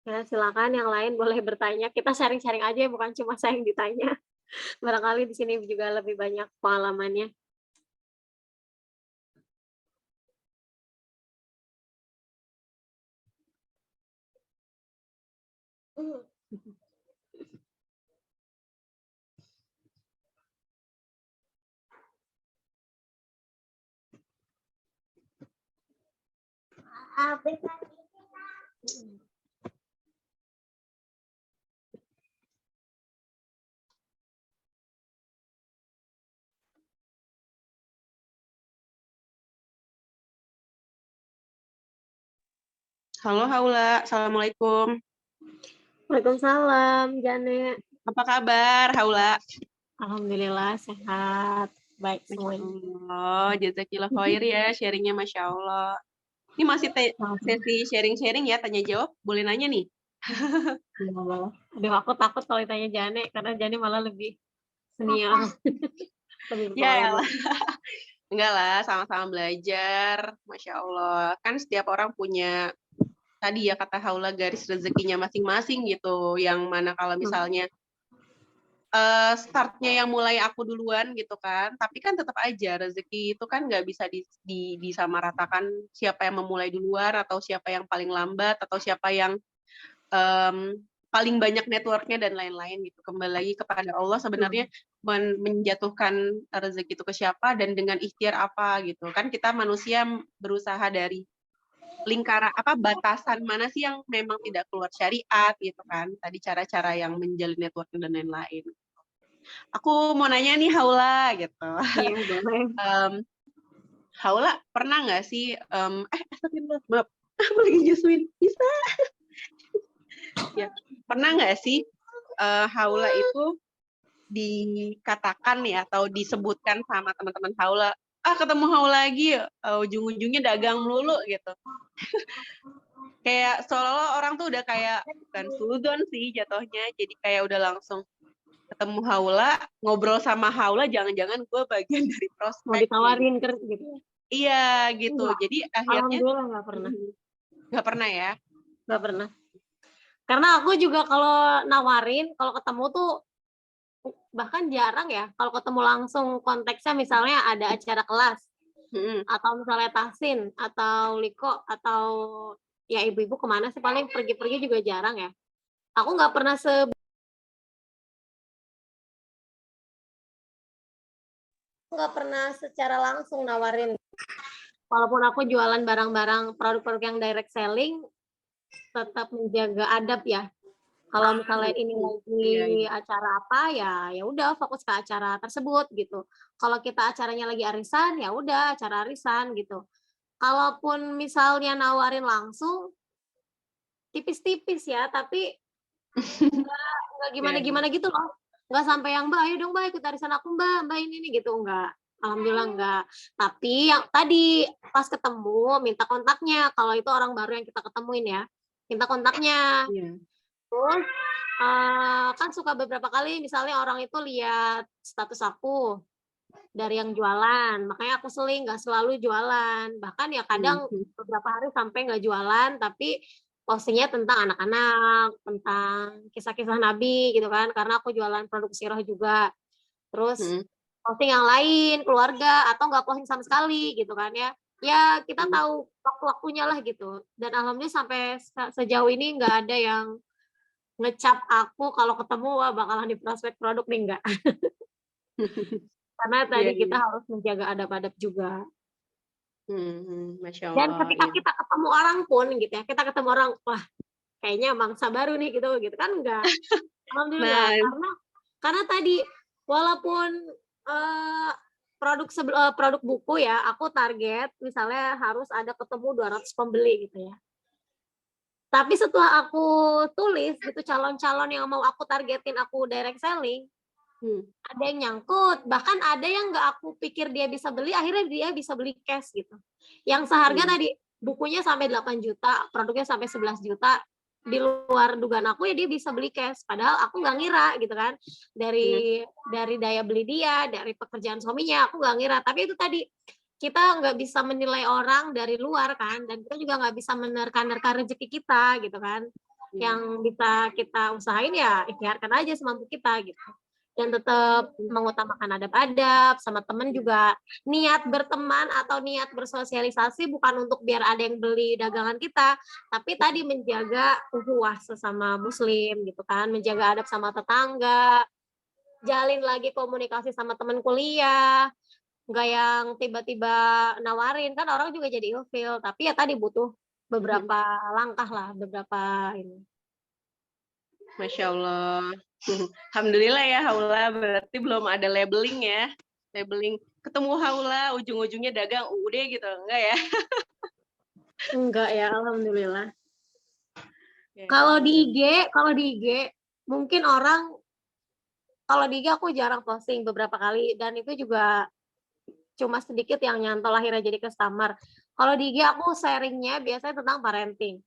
Ya, silakan yang lain boleh bertanya. Kita sharing-sharing aja, bukan cuma saya yang ditanya. Barangkali di sini juga lebih banyak pengalamannya. Halo Haula, Assalamualaikum. Waalaikumsalam, Jane. Apa kabar Haula? Alhamdulillah sehat, baik semuanya. Oh, jazakillah khair ya, sharingnya Masya Allah. Ini masih sesi sharing-sharing ya, tanya jawab. Boleh nanya nih? Aduh, aku takut kalau ditanya Jane, karena Jane malah lebih senior. Ya, enggak lah, sama-sama belajar. Masya Allah. Kan setiap orang punya, tadi ya kata Haula, garis rezekinya masing-masing gitu. Yang mana kalau misalnya startnya yang mulai aku duluan gitu kan, tapi kan tetap aja rezeki itu kan nggak bisa disamaratakan siapa yang memulai duluan atau siapa yang paling lambat atau siapa yang paling banyak networknya dan lain-lain gitu. Kembali lagi kepada Allah sebenarnya menjatuhkan rezeki itu ke siapa dan dengan ikhtiar apa gitu kan. Kita manusia berusaha dari lingkaran batasan mana sih yang memang tidak keluar syariat gitu kan, tadi cara-cara yang menjalin networking dan lain-lain. Aku mau nanya nih Haula gitu. Iya, boleh. Haula pernah nggak sih astagfirullah, maaf, aku lagi nyusuin bisa ya, pernah nggak sih Haula itu dikatakan ya atau disebutkan sama teman-teman Haula, ketemu Haula lagi ujung-ujungnya dagang melulu gitu. Kayak seolah-olah orang tuh udah kayak bukan suzon sih jatuhnya, jadi kayak udah langsung ketemu Haula, ngobrol sama Haula, jangan-jangan gue bagian dari prospek. Mau ditawarin gitu. Iya gitu. Enggak. Jadi akhirnya Alhamdulillah nggak pernah. Nggak pernah ya? Nggak pernah. Karena aku juga kalau nawarin, kalau ketemu tuh bahkan jarang ya. Kalau ketemu langsung konteksnya misalnya ada acara kelas, atau misalnya tahsin, atau liko, atau ya ibu-ibu kemana sih, paling pergi-pergi juga jarang ya. Aku nggak pernah secara langsung nawarin. Walaupun aku jualan barang-barang produk-produk yang direct selling, tetap menjaga adab ya. Kalau misalnya ini lagi acara apa ya udah fokus ke acara tersebut gitu. Kalau kita acaranya lagi arisan ya udah acara arisan gitu. Kalaupun misalnya nawarin langsung tipis-tipis ya, tapi nggak gimana-gimana gitu loh. Nggak sampai yang Mbak, ayo dong Mbak ikut arisan aku Mbak ini gitu enggak. Alhamdulillah enggak. Tapi yang tadi pas ketemu minta kontaknya. Kalau itu orang baru yang kita ketemuin ya, minta kontaknya. Terus kan suka beberapa kali misalnya orang itu lihat status aku dari yang jualan, makanya aku seling nggak selalu jualan, bahkan ya kadang beberapa hari sampai nggak jualan, tapi postingnya tentang anak-anak, tentang kisah-kisah Nabi gitu kan, karena aku jualan produk sirah juga. Terus posting yang lain, keluarga, atau nggak posting sama sekali gitu kan ya. Ya kita tahu waktu-waktunya lah gitu. Dan alhamdulillah sampai sejauh ini nggak ada yang ngecap aku kalau ketemu wah bakalan di prospek produk nih enggak. Karena tadi kita harus menjaga adab-adab juga. Masya Allah. Dan ketika kita ketemu orang pun gitu ya, kita ketemu orang, wah kayaknya mangsa baru nih gitu kan enggak. Alhamdulillah. Karena tadi walaupun produk buku ya, aku target misalnya harus ada ketemu 200 pembeli gitu ya. Tapi setelah aku tulis gitu calon-calon yang mau aku targetin aku direct selling, ada yang nyangkut, bahkan ada yang nggak aku pikir dia bisa beli, akhirnya dia bisa beli cash gitu. Yang seharga tadi bukunya sampai 8 juta, produknya sampai 11 juta, di luar dugaan aku ya dia bisa beli cash. Padahal aku nggak ngira gitu kan, dari daya beli dia, dari pekerjaan suaminya, aku nggak ngira. Tapi itu tadi, kita nggak bisa menilai orang dari luar kan, dan kita juga nggak bisa menerka-nerka rezeki kita gitu kan. Yang bisa kita usahain ya ikhtiarkan aja semampu kita gitu. Dan tetap mengutamakan adab-adab, sama temen juga niat berteman atau niat bersosialisasi bukan untuk biar ada yang beli dagangan kita, tapi tadi menjaga ukhuwah sesama muslim gitu kan, menjaga adab sama tetangga, jalin lagi komunikasi sama teman kuliah, nggak yang tiba-tiba nawarin, kan orang juga jadi ilfil, tapi ya tadi butuh beberapa langkah lah, beberapa ini. Masya Allah. Alhamdulillah ya Haula, berarti belum ada labeling ya. Labeling ketemu Haula, ujung-ujungnya dagang UUD gitu, enggak ya? Enggak ya, alhamdulillah. Kalau di IG mungkin orang, kalau di IG aku jarang posting beberapa kali, dan itu juga cuma sedikit yang nyantol akhirnya jadi customer. Kalau di IG aku sharingnya biasanya tentang parenting.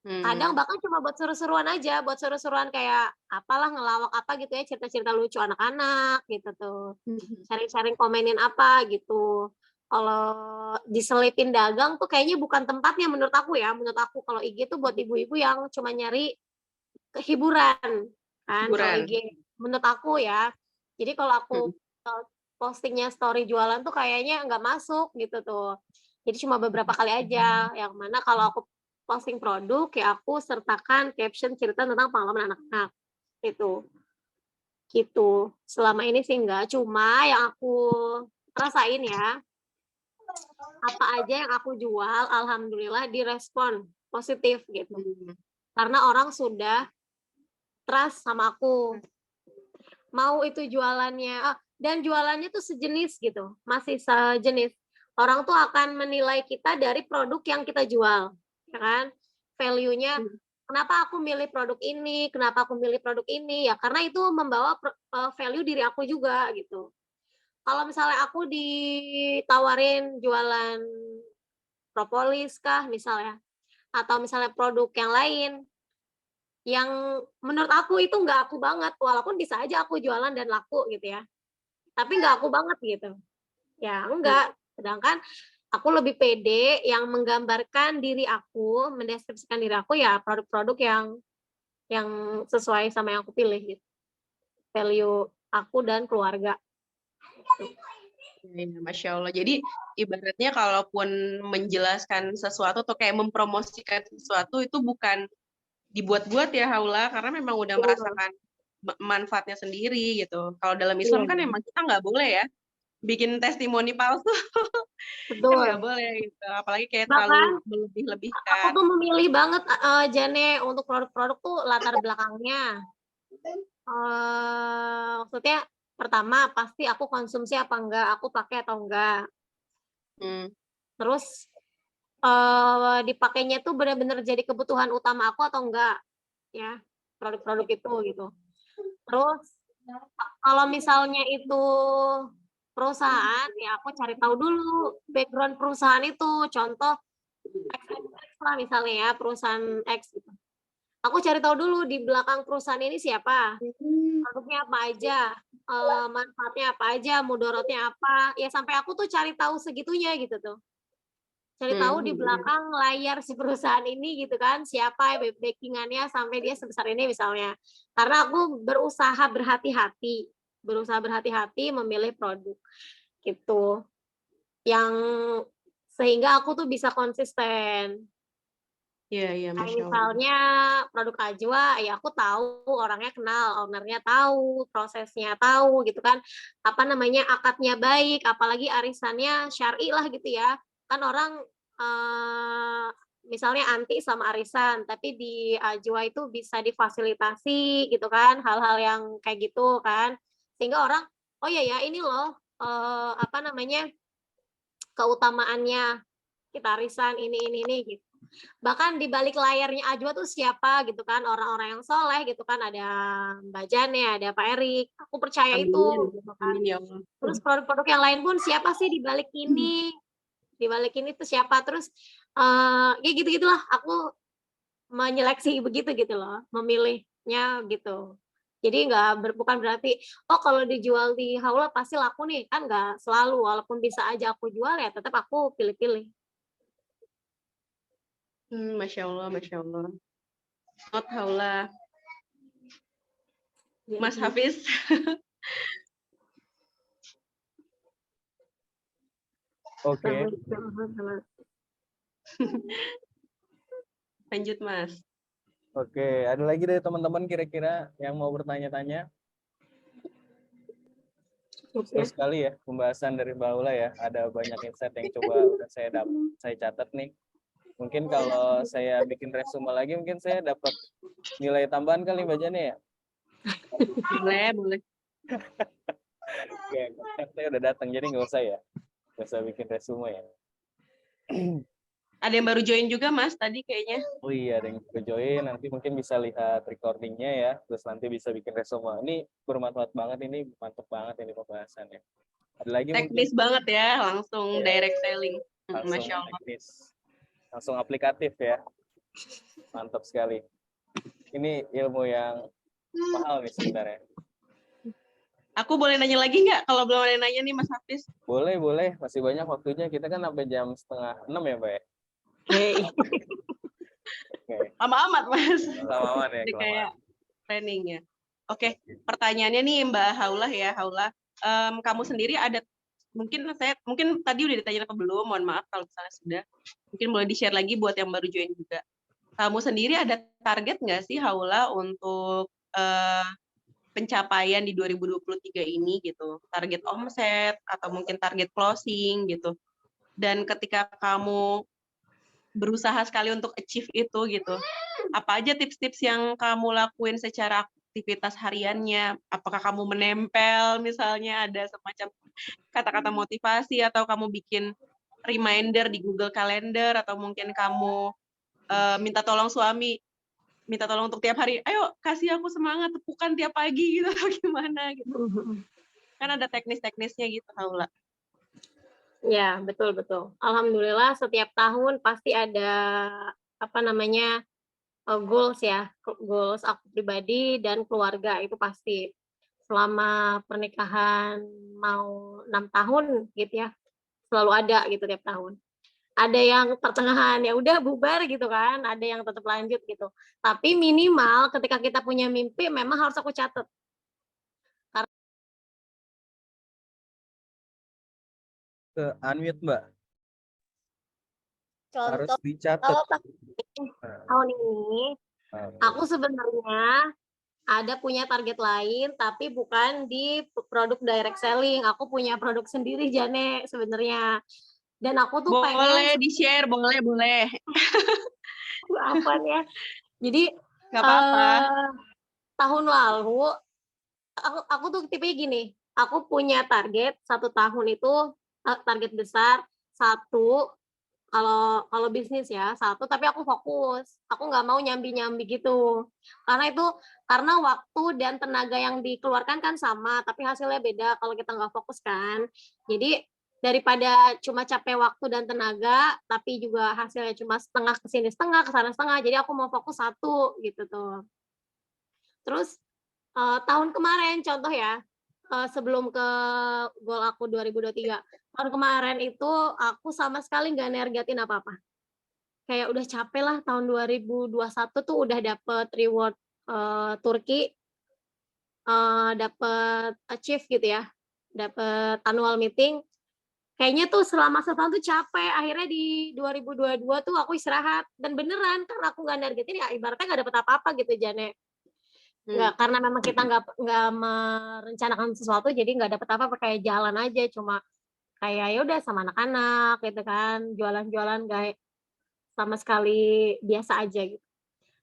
Kadang bahkan cuma buat seru-seruan aja, buat seru-seruan kayak apalah ngelawak apa gitu ya, cerita-cerita lucu anak-anak gitu tuh. Sharing-sharing komenin apa gitu. Kalau diselipin dagang tuh kayaknya bukan tempatnya menurut aku ya. Menurut aku kalau IG tuh buat ibu-ibu yang cuma nyari hiburan kan. Kalau IG menurut aku ya. Jadi kalau aku postingnya story jualan tuh kayaknya nggak masuk gitu tuh. Jadi cuma beberapa kali aja. Yang mana kalau aku posting produk ya aku sertakan caption cerita tentang pengalaman anak-anak itu. Gitu. Selama ini sih enggak. Cuma yang aku rasain ya, apa aja yang aku jual alhamdulillah direspon positif gitu. Karena orang sudah trust sama aku. Mau itu jualannya dan jualannya tuh sejenis gitu, masih sejenis. Orang tuh akan menilai kita dari produk yang kita jual, ya kan? Value-nya, kenapa aku milih produk ini, kenapa aku milih produk ini, ya karena itu membawa value diri aku juga gitu. Kalau misalnya aku ditawarin jualan propolis kah misalnya, atau misalnya produk yang lain, yang menurut aku itu nggak aku banget, walaupun bisa aja aku jualan dan laku gitu ya. Tapi nggak aku banget gitu. Ya enggak. Sedangkan aku lebih pede yang menggambarkan diri aku, mendeskripsikan diri aku ya produk-produk yang sesuai sama yang aku pilih gitu. Value aku dan keluarga. Masya Allah. Jadi ibaratnya kalaupun menjelaskan sesuatu atau kayak mempromosikan sesuatu itu bukan dibuat-buat ya Haula, karena memang udah merasakan manfaatnya sendiri gitu. Kalau dalam Islam kan emang kita nggak boleh ya bikin testimoni palsu. Kan nggak Betul. boleh gitu. Apalagi kayak Bahkan terlalu aku melebih-lebihkan. tuh memilih banget Jane untuk produk-produk tuh latar belakangnya. Maksudnya pertama pasti aku konsumsi apa enggak, aku pakai atau enggak. Terus dipakainya tuh benar-benar jadi kebutuhan utama aku atau enggak, ya produk-produk itu gitu. Terus kalau misalnya itu perusahaan, ya aku cari tahu dulu background perusahaan itu. Contoh X lah misalnya ya, perusahaan X gitu. Aku cari tahu dulu di belakang perusahaan ini siapa, produknya apa aja, manfaatnya apa aja, mudaratnya apa. Ya sampai aku tuh cari tahu segitunya gitu tuh. Cari tahu di belakang layar si perusahaan ini gitu kan, siapa backing-annya sampai dia sebesar ini misalnya. Karena aku berusaha berhati-hati memilih produk gitu. Yang sehingga aku tuh bisa konsisten. Iya, Kayak Masya Allah. misalnya produk Ajwa, ya aku tahu orangnya kenal, ownernya tahu, prosesnya tahu gitu kan. Apa namanya, akadnya baik, apalagi arisannya syar'i lah gitu ya. Kan orang misalnya anti sama arisan, tapi di Ajwa itu bisa difasilitasi gitu kan, hal-hal yang kayak gitu kan. Sehingga orang, oh iya ya ini loh apa namanya, keutamaannya kita arisan ini gitu. Bahkan di balik layarnya Ajwa tuh siapa gitu kan, orang-orang yang soleh gitu kan, ada Mbak Jane, ada Pak Erik, aku percaya itu gitu kan. Amin ya Allah. Terus produk-produk yang lain pun siapa sih di balik ini, tuh siapa, terus ya gitu-gitulah aku menyeleksi begitu gitu loh, memilihnya gitu. Jadi bukan berarti oh kalau dijual di Haula pasti laku nih, kan nggak selalu, walaupun bisa aja aku jual ya tetap aku pilih-pilih. Masya Allah, Masya Allah. Not Haula. Mas Hafiz. Oke. Lanjut Mas. Oke, ada lagi dari teman-teman kira-kira yang mau bertanya-tanya? Terus sekali ya pembahasan dari Mbak Aula ya, ada banyak insight yang coba udah saya catat nih. Mungkin kalau saya bikin resume lagi, mungkin saya dapat nilai tambahan kali Mbak Jane ya? Boleh. Oke, saya udah datang, jadi nggak usah ya. Nggak usah bikin resume ya. Ada yang baru join juga Mas tadi kayaknya. Oh iya, ada yang baru join, nanti mungkin bisa lihat recordingnya ya, terus nanti bisa bikin resume. Ini bermanfaat banget, ini mantap banget ini pembahasannya. Ada lagi Teknis mungkin? banget ya, langsung direct selling. Langsung Masya Allah. teknis, langsung aplikatif ya. Mantap sekali. Ini ilmu yang mahal nih sebenarnya. Aku boleh nanya lagi nggak? Kalau belum ada yang nanya nih Mas Hafiz. Boleh. Masih banyak waktunya. Kita kan sampai jam 5:30 ya, Mbak ya? Lama amat Mas. Lama amat ya. Jadi kayak training ya. Oke, pertanyaannya nih Mbak Haula ya, Haula. Kamu sendiri ada mungkin tadi udah ditanya apa belum? Mohon maaf kalau misalnya sudah. Mungkin boleh di-share lagi buat yang baru join juga. Kamu sendiri ada target nggak sih Haula untuk pencapaian di 2023 ini gitu, target omset atau mungkin target closing gitu. Dan ketika kamu berusaha sekali untuk achieve itu gitu, apa aja tips-tips yang kamu lakuin secara aktivitas hariannya? Apakah kamu menempel misalnya ada semacam kata-kata motivasi, atau kamu bikin reminder di Google Calendar, atau mungkin kamu minta tolong suami, minta tolong untuk tiap hari, ayo kasih aku semangat, tepukan tiap pagi gitu, atau gimana gitu. Kan ada teknis-teknisnya gitu, Haula. Ya, betul. Alhamdulillah setiap tahun pasti ada apa namanya goals ya, goals aku pribadi dan keluarga itu pasti. Selama pernikahan mau 6 tahun gitu ya, selalu ada gitu tiap tahun. Ada yang pertengahan ya udah bubar gitu kan, ada yang tetap lanjut gitu. Tapi minimal ketika kita punya mimpi memang harus aku catat. Ke unmute Mbak. Harus Contoh dicatat. kalau tahun ini Aku sebenarnya ada punya target lain, tapi bukan di produk direct selling. Aku punya produk sendiri, Jane, sebenarnya. Dan aku tuh pengen Boleh di-share, boleh. apa ya? Jadi Gak apa-apa. tahun lalu aku tuh tipenya gini. Aku punya target 1 tahun itu target besar satu. Kalau bisnis ya satu, tapi aku fokus. Aku nggak mau nyambi gitu. Karena waktu dan tenaga yang dikeluarkan kan sama, tapi hasilnya beda kalau kita nggak fokus kan. Jadi daripada cuma capek waktu dan tenaga, tapi juga hasilnya cuma setengah kesini setengah kesana setengah. Jadi aku mau fokus satu gitu tuh. Terus tahun kemarin contoh ya, sebelum ke goal aku 2023. Tahun kemarin itu aku sama sekali nggak nergetin apa-apa. Kayak udah capek lah tahun 2021 tuh udah dapet reward Turki, dapet achieve gitu ya, dapet annual meeting. Kayaknya tuh selama setahun tuh capek. Akhirnya di 2022 tuh aku istirahat. Dan beneran karena aku nggak nergetin ya ibaratnya nggak dapet apa-apa gitu, Jane. Nggak, karena memang kita nggak merencanakan sesuatu, jadi nggak dapet apa-apa, kayak jalan aja, cuma kayak ya udah sama anak-anak gitu kan, jualan-jualan kayak sama sekali biasa aja gitu.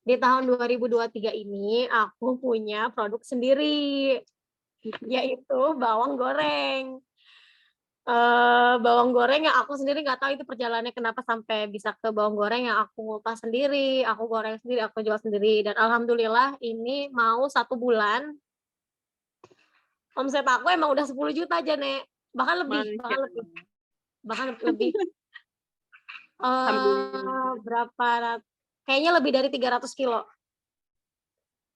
Di tahun 2023 ini aku punya produk sendiri, yaitu bawang goreng. Bawang goreng yang aku sendiri nggak tahu itu perjalanannya kenapa sampai bisa ke bawang goreng yang aku ngupas sendiri, aku goreng sendiri, aku jual sendiri. Dan alhamdulillah ini mau 1 bulan, omset aku emang udah 10 juta aja, Nek. Bahkan lebih. Berapa? Kayaknya lebih dari 300 kilo.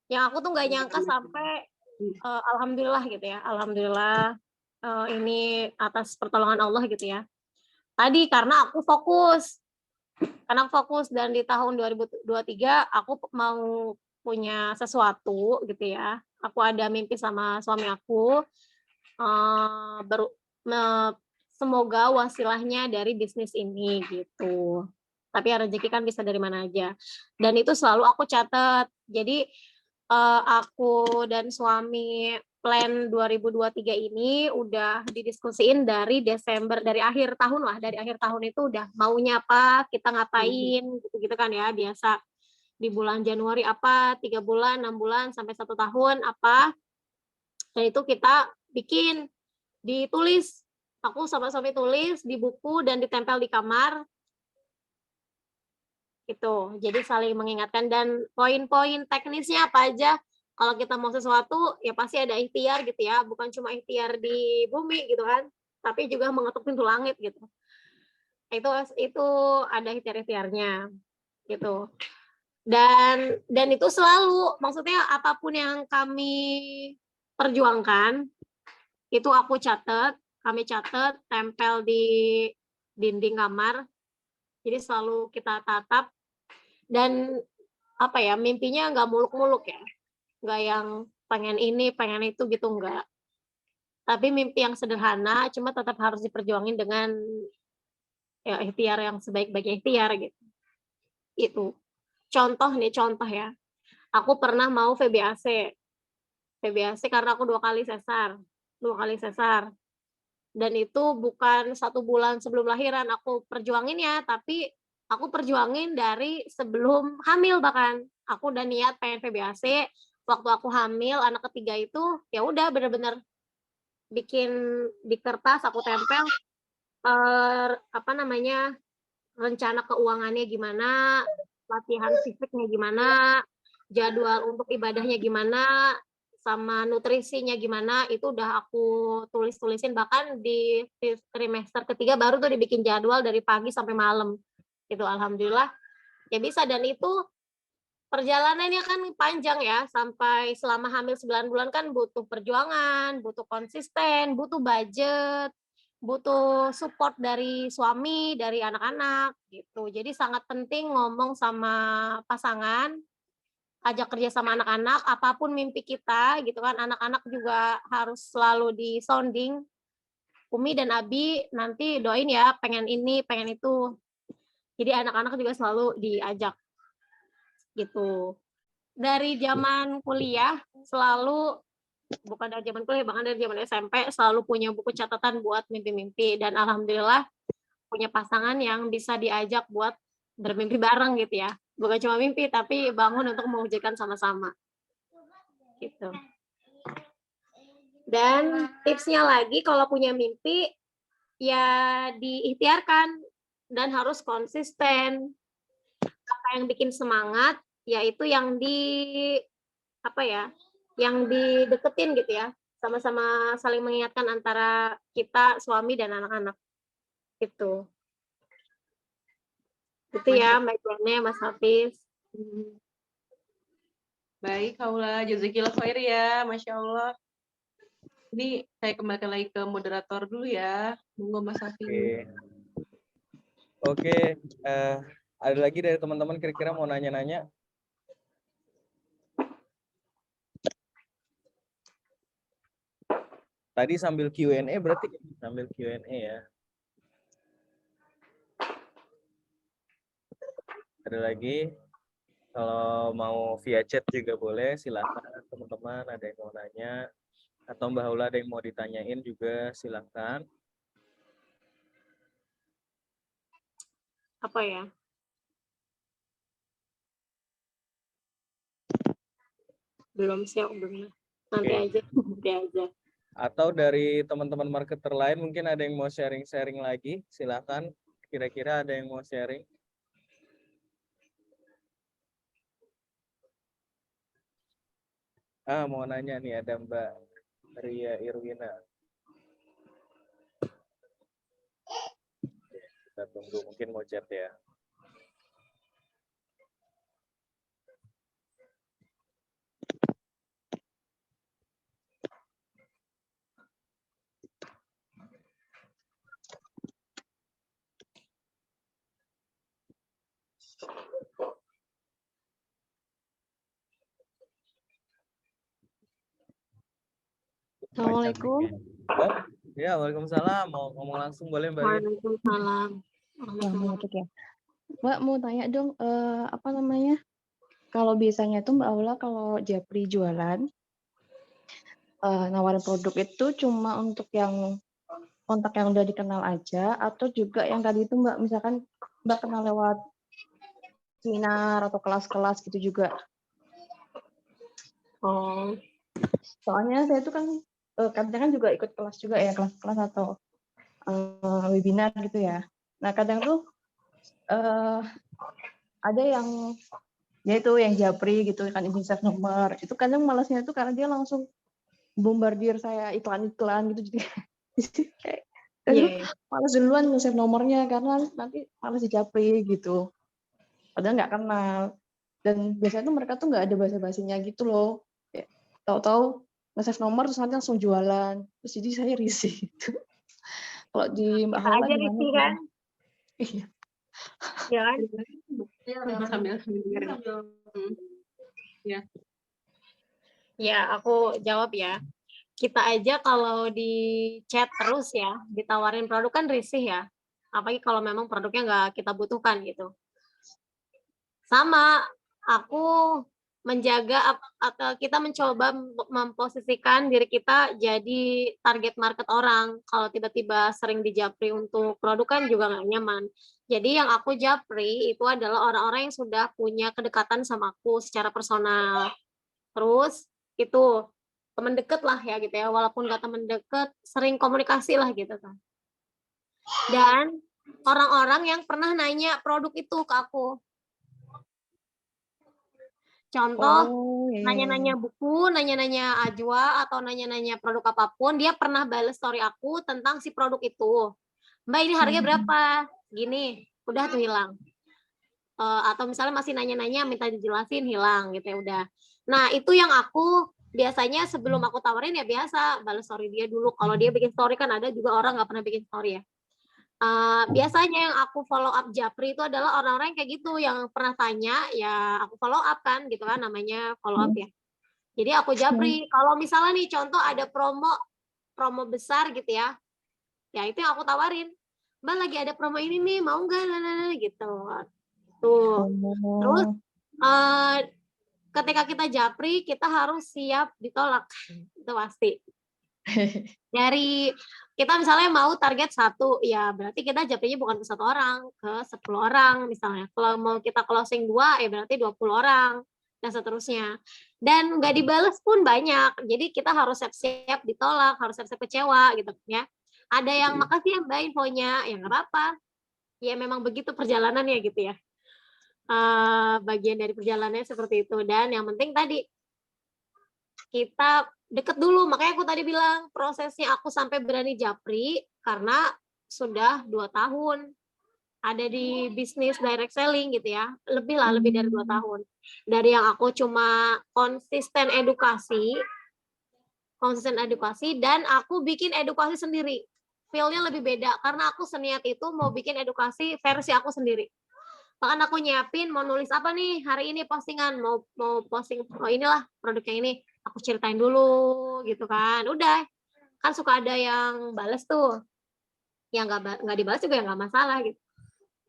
Yang aku tuh nggak nyangka sampai alhamdulillah gitu ya. Alhamdulillah ini atas pertolongan Allah gitu ya. Tadi karena aku fokus. Dan di tahun 2023 aku mau punya sesuatu gitu ya. Aku ada mimpi sama suami aku. Semoga wasilahnya dari bisnis ini gitu. Tapi ya rezeki kan bisa dari mana aja. Dan itu selalu aku catat. Jadi aku dan suami plan 2023 ini udah didiskusiin dari Desember, dari akhir tahun lah. Dari akhir tahun itu udah maunya apa, kita ngapain, gitu-gitu kan ya. Biasa di bulan Januari apa, 3 bulan, 6 bulan, sampai 1 tahun apa. Dan itu kita bikin, ditulis. Aku sama suami tulis di buku dan ditempel di kamar. Gitu. Jadi saling mengingatkan dan poin-poin teknisnya apa aja. Kalau kita mau sesuatu ya pasti ada ikhtiar gitu ya, bukan cuma ikhtiar di bumi gitu kan, tapi juga mengetuk pintu langit gitu. Itu ada ikhtiar-ikhtiarnya gitu. Dan itu selalu, maksudnya apapun yang kami perjuangkan itu kami catat, tempel di dinding kamar. Jadi selalu kita tatap. Dan apa ya, mimpinya nggak muluk-muluk ya, nggak yang pengen ini pengen itu gitu, nggak, tapi mimpi yang sederhana, cuma tetap harus diperjuangin dengan ya ikhtiar yang sebaik-baiknya ikhtiar gitu. Itu contoh ya, aku pernah mau VBAC karena aku 2 kali sesar, dan itu bukan 1 bulan sebelum lahiran aku perjuangin ya, tapi aku perjuangin dari sebelum hamil. Bahkan aku udah niat pengen VBAC. Waktu aku hamil anak ketiga itu ya udah bener-bener bikin di kertas, aku tempel rencana keuangannya gimana, latihan fisiknya gimana, jadwal untuk ibadahnya gimana, sama nutrisinya gimana, itu udah aku tulis-tulisin. Bahkan di trimester ketiga baru tuh dibikin jadwal dari pagi sampai malam. Itu alhamdulillah ya bisa. Dan itu perjalanannya kan panjang ya, sampai selama hamil 9 bulan kan butuh perjuangan, butuh konsisten, butuh budget, butuh support dari suami, dari anak-anak gitu. Jadi sangat penting ngomong sama pasangan, ajak kerja sama anak-anak, apapun mimpi kita gitu kan. Anak-anak juga harus selalu di sounding. Umi dan Abi nanti doain ya, pengen ini, pengen itu. Jadi anak-anak juga selalu diajak gitu. dari zaman kuliah selalu, bukan dari zaman kuliah, bahkan dari zaman SMP selalu punya buku catatan buat mimpi-mimpi, dan alhamdulillah punya pasangan yang bisa diajak buat bermimpi bareng gitu ya. Bukan cuma mimpi tapi bangun untuk mewujudkan sama-sama. Gitu. Dan tipsnya lagi kalau punya mimpi ya diikhtiarkan dan harus konsisten. Apa yang bikin semangat yaitu yang yang dideketin gitu ya. Sama-sama saling mengingatkan antara kita, suami dan anak-anak. Gitu. Itu ya Mbak Jane, Mas Hafiz. Baik, Kaula, jazakillah khair ya, Masya Allah. Ini saya kembalikan lagi ke moderator dulu ya. Monggo Mas Hafiz. Oke. Ada lagi dari teman-teman kira-kira mau nanya-nanya? Tadi sambil Q&A berarti sambil Q&A ya. Ada lagi? Kalau mau via chat juga boleh, silakan teman-teman. Ada yang mau nanya atau Mbak Haula ada yang mau ditanyain juga silakan. Apa ya? Belum siap, belum. Nanti aja. Atau dari teman-teman marketer lain mungkin ada yang mau sharing-sharing lagi, silakan. Kira-kira ada yang mau sharing? Mau nanya nih, ada Mbak Ria Irwina. Kita tunggu, mungkin mau chat ya. Assalamualaikum. Oh, ya, waalaikumsalam. Mau ngomong langsung boleh Mbak Ria? Waalaikumsalam. Ya. Mbak mau tanya dong, apa namanya? Kalau biasanya tuh Mbak Aula kalau Japri jualan, nawarin produk itu cuma untuk yang kontak yang udah dikenal aja, atau juga yang tadi itu Mbak, misalkan Mbak kenal lewat seminar atau kelas-kelas gitu juga. Oh, Soalnya saya tuh kan kadang kan juga ikut kelas juga ya, kelas-kelas atau webinar gitu ya. Nah kadang tuh ada yang yaitu yang Japri gitu kan, izin save nomor. Itu kadang malasnya tuh karena dia langsung bombardir saya iklan-iklan gitu, jadi kayak malas duluan nge-save nomornya karena nanti malas di Japri gitu. Padahal nggak kenal. Dan biasanya tuh mereka tuh nggak ada basa-basinya gitu loh. Kayak tahu-tahu nge-save nomor terus nanti langsung jualan. Terus jadi saya risih gitu. Kalau di Mbak Haula aja gimana? risih kan? Iya. Ya kan? Sambil dengerin. Ya. Ya, aku jawab ya. Kita aja kalau di chat terus ya, ditawarin produk kan risih ya. Apalagi kalau memang produknya nggak kita butuhkan gitu. Sama, aku menjaga atau kita mencoba memposisikan diri kita jadi target market orang. Kalau tiba-tiba sering di Japri untuk produk kan juga nggak nyaman. Jadi yang aku Japri itu adalah orang-orang yang sudah punya kedekatan sama aku secara personal. Terus itu teman deket lah ya gitu ya, walaupun nggak teman deket, sering komunikasi lah gitu kan. Dan orang-orang yang pernah nanya produk itu ke aku. Contoh, nanya-nanya buku, nanya-nanya Ajwa, atau nanya-nanya produk apapun, dia pernah balas story aku tentang si produk itu. Mbak, ini harganya berapa? Gini, udah tuh hilang. Atau misalnya masih nanya-nanya, minta dijelasin, hilang gitu ya udah. Nah, itu yang aku biasanya sebelum aku tawarin ya biasa balas story dia dulu. Kalau dia bikin story kan ada juga orang nggak pernah bikin story ya. Biasanya yang aku follow up Japri itu adalah orang-orang kayak gitu yang pernah tanya ya aku follow up kan gitu kan, namanya follow up ya. Jadi aku Japri kalau misalnya nih contoh ada promo besar gitu ya itu yang aku tawarin, Mbak lagi ada promo ini nih mau nggak gitu tuh. Terus ketika kita japri, kita harus siap ditolak. Itu pasti. Dari kita misalnya mau target 1, ya berarti kita japrinya bukan ke 1 orang, ke 10 orang misalnya. Kalau mau kita closing 2, ya berarti 20 orang, dan seterusnya. Dan nggak dibales pun banyak, jadi kita harus siap-siap ditolak, harus siap-siap kecewa gitu ya. Ada yang makasih ya Mbak infonya, ya nggak apa-apa. Ya memang begitu perjalanannya gitu ya. Bagian dari perjalanannya seperti itu. Dan yang penting tadi, kita deket dulu, makanya aku tadi bilang prosesnya aku sampai berani japri karena sudah 2 tahun ada di bisnis direct selling gitu ya, lebih dari 2 tahun. Dari yang aku cuma konsisten edukasi dan aku bikin edukasi sendiri. Feel-nya lebih beda karena aku seniat itu mau bikin edukasi versi aku sendiri. Bahkan aku nyiapin mau nulis apa nih hari ini postingan, mau posting inilah produknya ini, aku ceritain dulu gitu kan. Udah, kan suka ada yang bales tuh. Yang nggak dibalas juga ya nggak masalah gitu.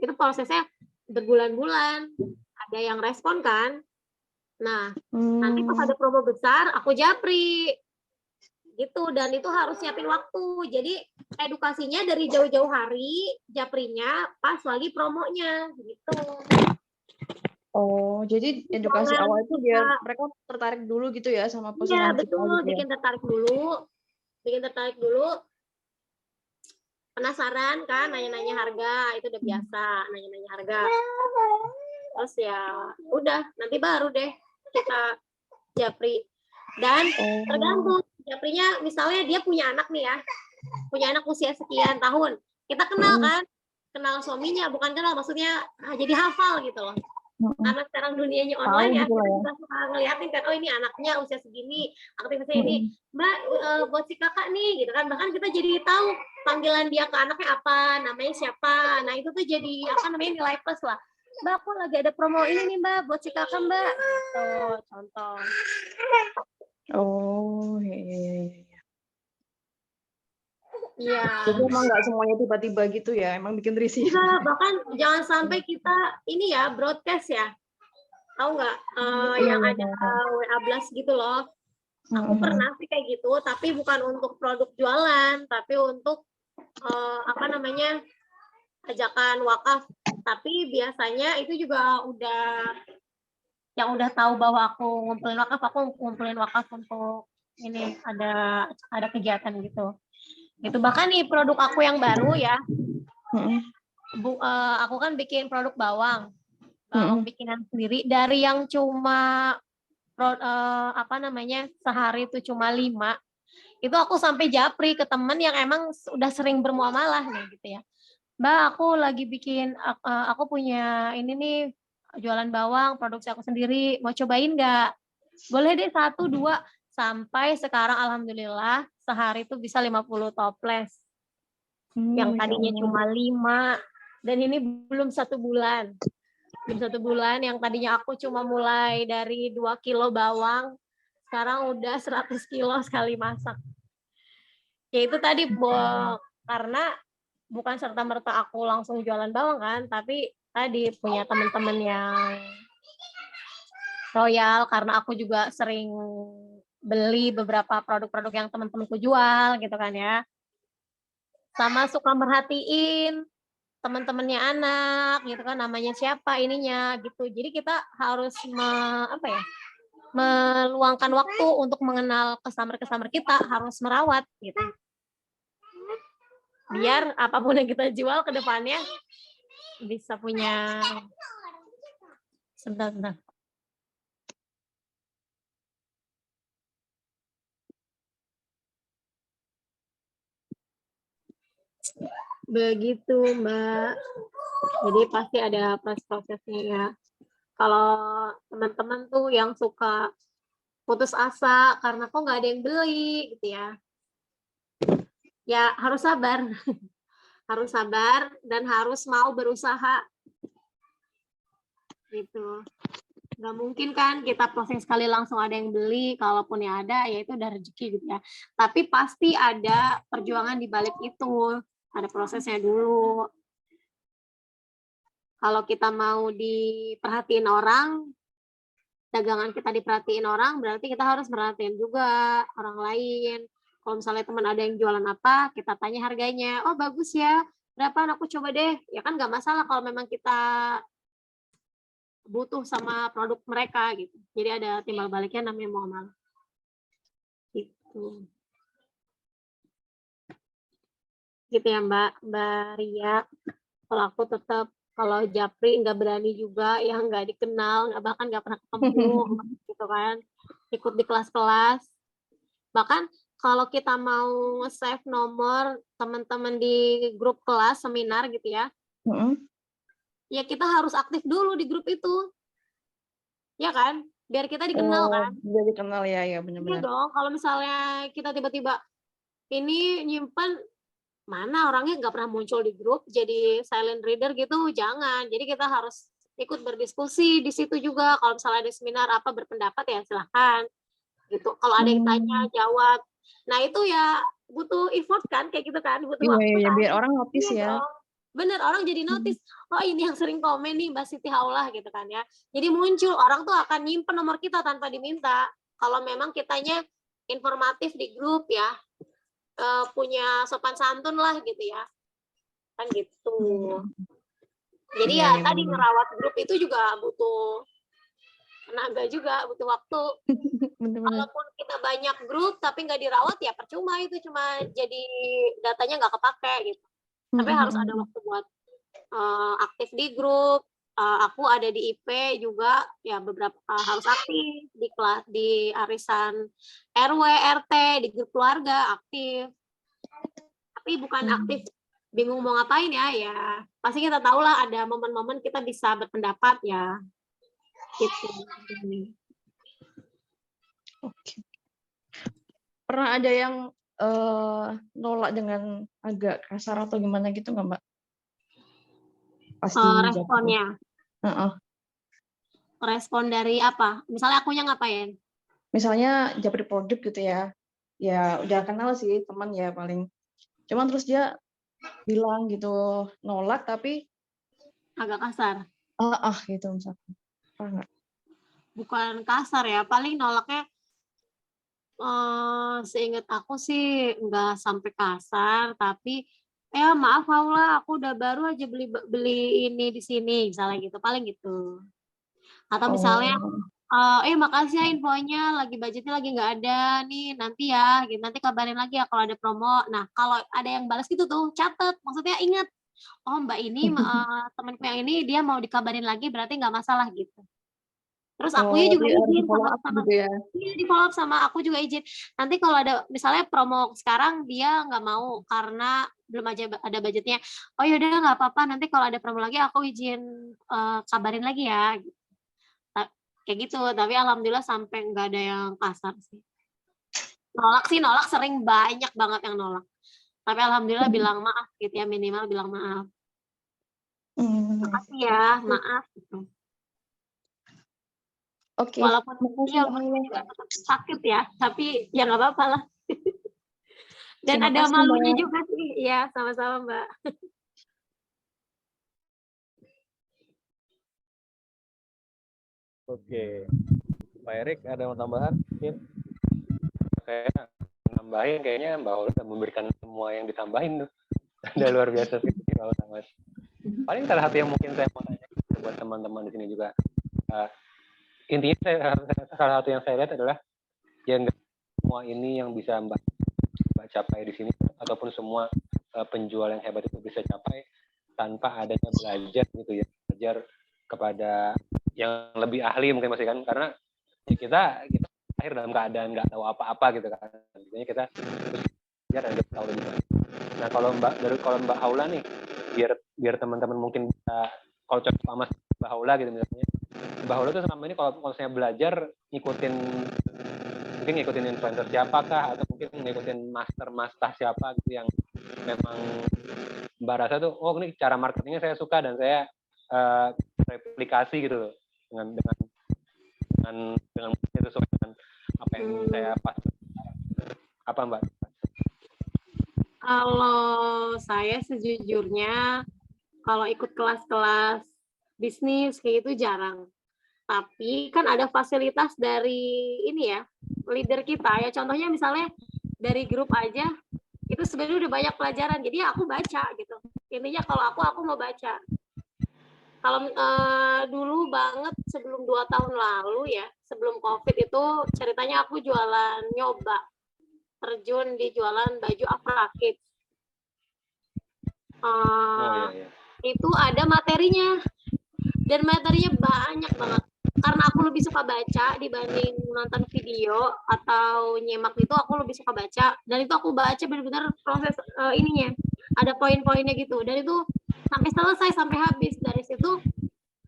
Itu prosesnya berbulan-bulan. Ada yang respon kan. Nah, nanti pas ada promo besar, aku japri. Gitu, dan itu harus siapin waktu. Jadi edukasinya dari jauh-jauh hari, japrinya pas lagi promonya gitu. Oh, jadi edukasi awal itu biar mereka tertarik dulu gitu ya sama postingan kita. Iya, betul. Gitu ya? Bikin tertarik dulu. Penasaran kan, nanya-nanya harga, itu udah biasa, nanya-nanya harga. Terus ya udah, nanti baru deh kita japri. Dan tergantung japrinya, misalnya dia punya anak nih ya, punya anak usia sekian tahun, kita kenal kan, kenal suaminya, bukan kenal maksudnya jadi hafal gitu loh. Karena sekarang dunianya online ya, kita juga suka ngeliatin kan, oh ini anaknya usia segini, aktivitasnya ini, Mbak buat si kakak nih gitu kan, bahkan kita jadi tahu panggilan dia ke anaknya apa, namanya siapa. Nah itu tuh jadi apa namanya, nilai plus lah. Mbak aku lagi ada promo ini nih Mbak buat si kakak Mbak, gitu contoh. Oh, iya. Iya. Jadi emang nggak semuanya tiba-tiba gitu ya, emang bikin risih. Enggak, bahkan jangan sampai kita ini ya broadcast ya, tahu nggak yang ada WA blast gitu loh. Aku pernah sih kayak gitu, tapi bukan untuk produk jualan, tapi untuk apa namanya, ajakan wakaf. Tapi biasanya itu juga yang udah tahu bahwa aku ngumpulin wakaf untuk ini ada kegiatan gitu. Itu bahkan nih produk aku yang baru ya. Aku kan bikin produk bawang bikinan sendiri dari yang cuma apa namanya sehari itu cuma 5, itu aku sampai japri ke temen yang emang udah sering bermuamalah nih gitu ya. Mbak aku lagi bikin aku punya ini nih jualan bawang produksi aku sendiri, mau cobain nggak? Boleh deh 1, 2, sampai sekarang alhamdulillah sehari itu bisa 50 toples. Yang tadinya cuma 5, dan ini belum 1 bulan. Yang tadinya aku cuma mulai dari 2 kilo bawang, sekarang udah 100 kilo sekali masak. Ya itu tadi karena bukan serta-merta aku langsung jualan bawang kan, tapi tadi punya teman-teman yang royal karena aku juga sering beli beberapa produk-produk yang teman-temanku jual gitu kan ya. Sama suka merhatiin teman-temannya anak gitu kan, namanya siapa ininya gitu. Jadi kita harus meluangkan waktu untuk mengenal customer kita, harus merawat gitu. Biar apapun yang kita jual ke depannya bisa punya sebentar. Begitu Mbak. Jadi pasti ada prosesnya ya. Kalau teman-teman tuh yang suka putus asa karena kok nggak ada yang beli gitu ya. Ya harus sabar. Harus sabar dan harus mau berusaha. Gitu. Nggak mungkin kan kita posting sekali langsung ada yang beli, kalaupun yang ada ya itu udah rezeki gitu ya. Tapi pasti ada perjuangan di balik itu, ada prosesnya dulu. Kalau kita mau diperhatiin orang, dagangan kita diperhatiin orang, berarti kita harus merhatiin juga orang lain. Kalau misalnya teman ada yang jualan apa, kita tanya harganya. Oh bagus ya, berapaan aku coba deh. Ya kan nggak masalah kalau memang kita butuh sama produk mereka gitu. Jadi ada timbal baliknya namanya muamalah. Gitu. Gitu ya Mbak Ria. Kalau aku tetap, kalau Japri nggak berani juga, yang nggak dikenal, bahkan nggak pernah ketemu, gitu kan. Ikut di kelas-kelas. Bahkan kalau kita mau save nomor teman-teman di grup kelas, seminar gitu ya, ya kita harus aktif dulu di grup itu. Ya kan? Biar kita dikenal kan. Biar dikenal ya Iya benar-benar. dong, kalau misalnya kita tiba-tiba ini nyimpen, mana orangnya nggak pernah muncul di grup, jadi silent reader gitu, jangan. Jadi kita harus ikut berdiskusi di situ juga. Kalau misalnya ada seminar apa berpendapat ya silahkan. Gitu. Kalau ada yang tanya, jawab. Nah itu ya butuh effort kan, kayak gitu kan, butuh waktu Iya, kan. biar orang notice Iya ya. dong. Bener, orang jadi notice, oh ini yang sering komen nih Mbak Siti Haulah gitu kan ya. Jadi muncul, orang tuh akan nyimpen nomor kita tanpa diminta. Kalau memang kitanya informatif di grup ya, punya sopan santun lah gitu ya. Kan gitu. Jadi Iya, ya tadi ngerawat grup itu juga butuh tenaga juga, butuh waktu. benar-benar. Walaupun kita banyak grup tapi nggak dirawat ya percuma, itu cuma jadi datanya nggak kepake gitu. Tapi harus ada waktu buat aktif di grup. Aku ada di IP juga ya, beberapa harus aktif di kelas, di arisan RW, RT, di grup keluarga aktif. Tapi bukan aktif bingung mau ngapain ya pasti kita tahu lah ada momen-momen kita bisa berpendapat ya. Gitu. Oke. Pernah ada yang nolak dengan agak kasar atau gimana gitu nggak Mbak? Pasti Responnya. Respon dari apa? Misalnya akunya ngapain? Misalnya Japri produk gitu ya. Ya udah kenal sih teman ya paling. Cuman terus dia bilang gitu nolak tapi agak kasar. Gitu misalnya. Pernah nggak? Bukan kasar ya, paling nolaknya seingat aku sih nggak sampai kasar, tapi ya maaf Haula, aku udah baru aja beli ini di sini, misalnya gitu, paling gitu. Atau misalnya makasih ya infonya, lagi budgetnya lagi nggak ada nih, nanti ya, gitu, nanti kabarin lagi ya kalau ada promo. Nah kalau ada yang balas gitu tuh, catat, maksudnya ingat, oh Mbak ini temanku yang ini dia mau dikabarin lagi, berarti nggak masalah gitu. Terus akunya juga izin sama gitu ya. Iya, di follow up sama aku juga izin. Nanti kalau ada misalnya promo sekarang dia nggak mau karena belum aja ada budgetnya. Oh yaudah nggak apa-apa, nanti kalau ada promo lagi aku izin kabarin lagi ya. Kayak gitu. Tapi alhamdulillah sampai nggak ada yang kasar sih. Nolak sering, banyak banget yang nolak. Tapi alhamdulillah bilang maaf gitu ya, minimal bilang maaf. Makasih ya, maaf gitu. Oke. Walaupun dia sakit ya, tapi ya nggak apa-apa lah. Dan ada malunya juga sih. Iya, sama-sama Mbak. Oke. Pak Erik, ada yang tambahan? Mungkin? Kayak nambahin, kayaknya Mbak Ola udah memberikan semua yang ditambahin tuh. Udah luar biasa sih Mbak Ola. Paling salah satu yang mungkin saya mau tanya buat teman-teman di sini juga. Intinya salah satu yang saya lihat adalah ya semua ini yang bisa Mbak capai di sini, ataupun semua penjual yang hebat itu bisa capai tanpa adanya belajar gitu ya, belajar kepada yang lebih ahli mungkin masih kan, karena ya kita lahir dalam keadaan nggak tahu apa-apa gitu kan, artinya kita belajar dan kita tahu lebih banyak. Nah kalau Mbak Haula nih, biar teman-teman mungkin bisa, kalau cocok sama Mbak Haula gitu misalnya, Mbak Haula tuh selama ini kalau saya belajar ngikutin influencer siapakah, atau mungkin ngikutin master siapa gitu yang memang Mbak rasa tuh, oh ini cara marketingnya saya suka dan saya replikasi gitu loh dengan sesuai dengan apa yang saya pas. Apa Mbak? Kalau saya sejujurnya kalau ikut kelas-kelas bisnis kayak itu jarang. Tapi kan ada fasilitas dari ini ya, leader kita ya. Contohnya misalnya dari grup aja, itu sebenarnya udah banyak pelajaran. Jadi aku baca gitu. Intinya kalau aku mau baca. Kalau dulu banget sebelum 2 tahun lalu ya, sebelum COVID itu ceritanya aku jualan nyoba. Terjun di jualan baju Afrakit. Itu ada materinya. Dan materinya banyak banget. Karena aku lebih suka baca dibanding nonton video atau nyimak itu, aku lebih suka baca. Dan itu aku baca benar-benar proses ininya. Ada poin-poinnya gitu. Dan itu sampai selesai, sampai habis. Dari situ,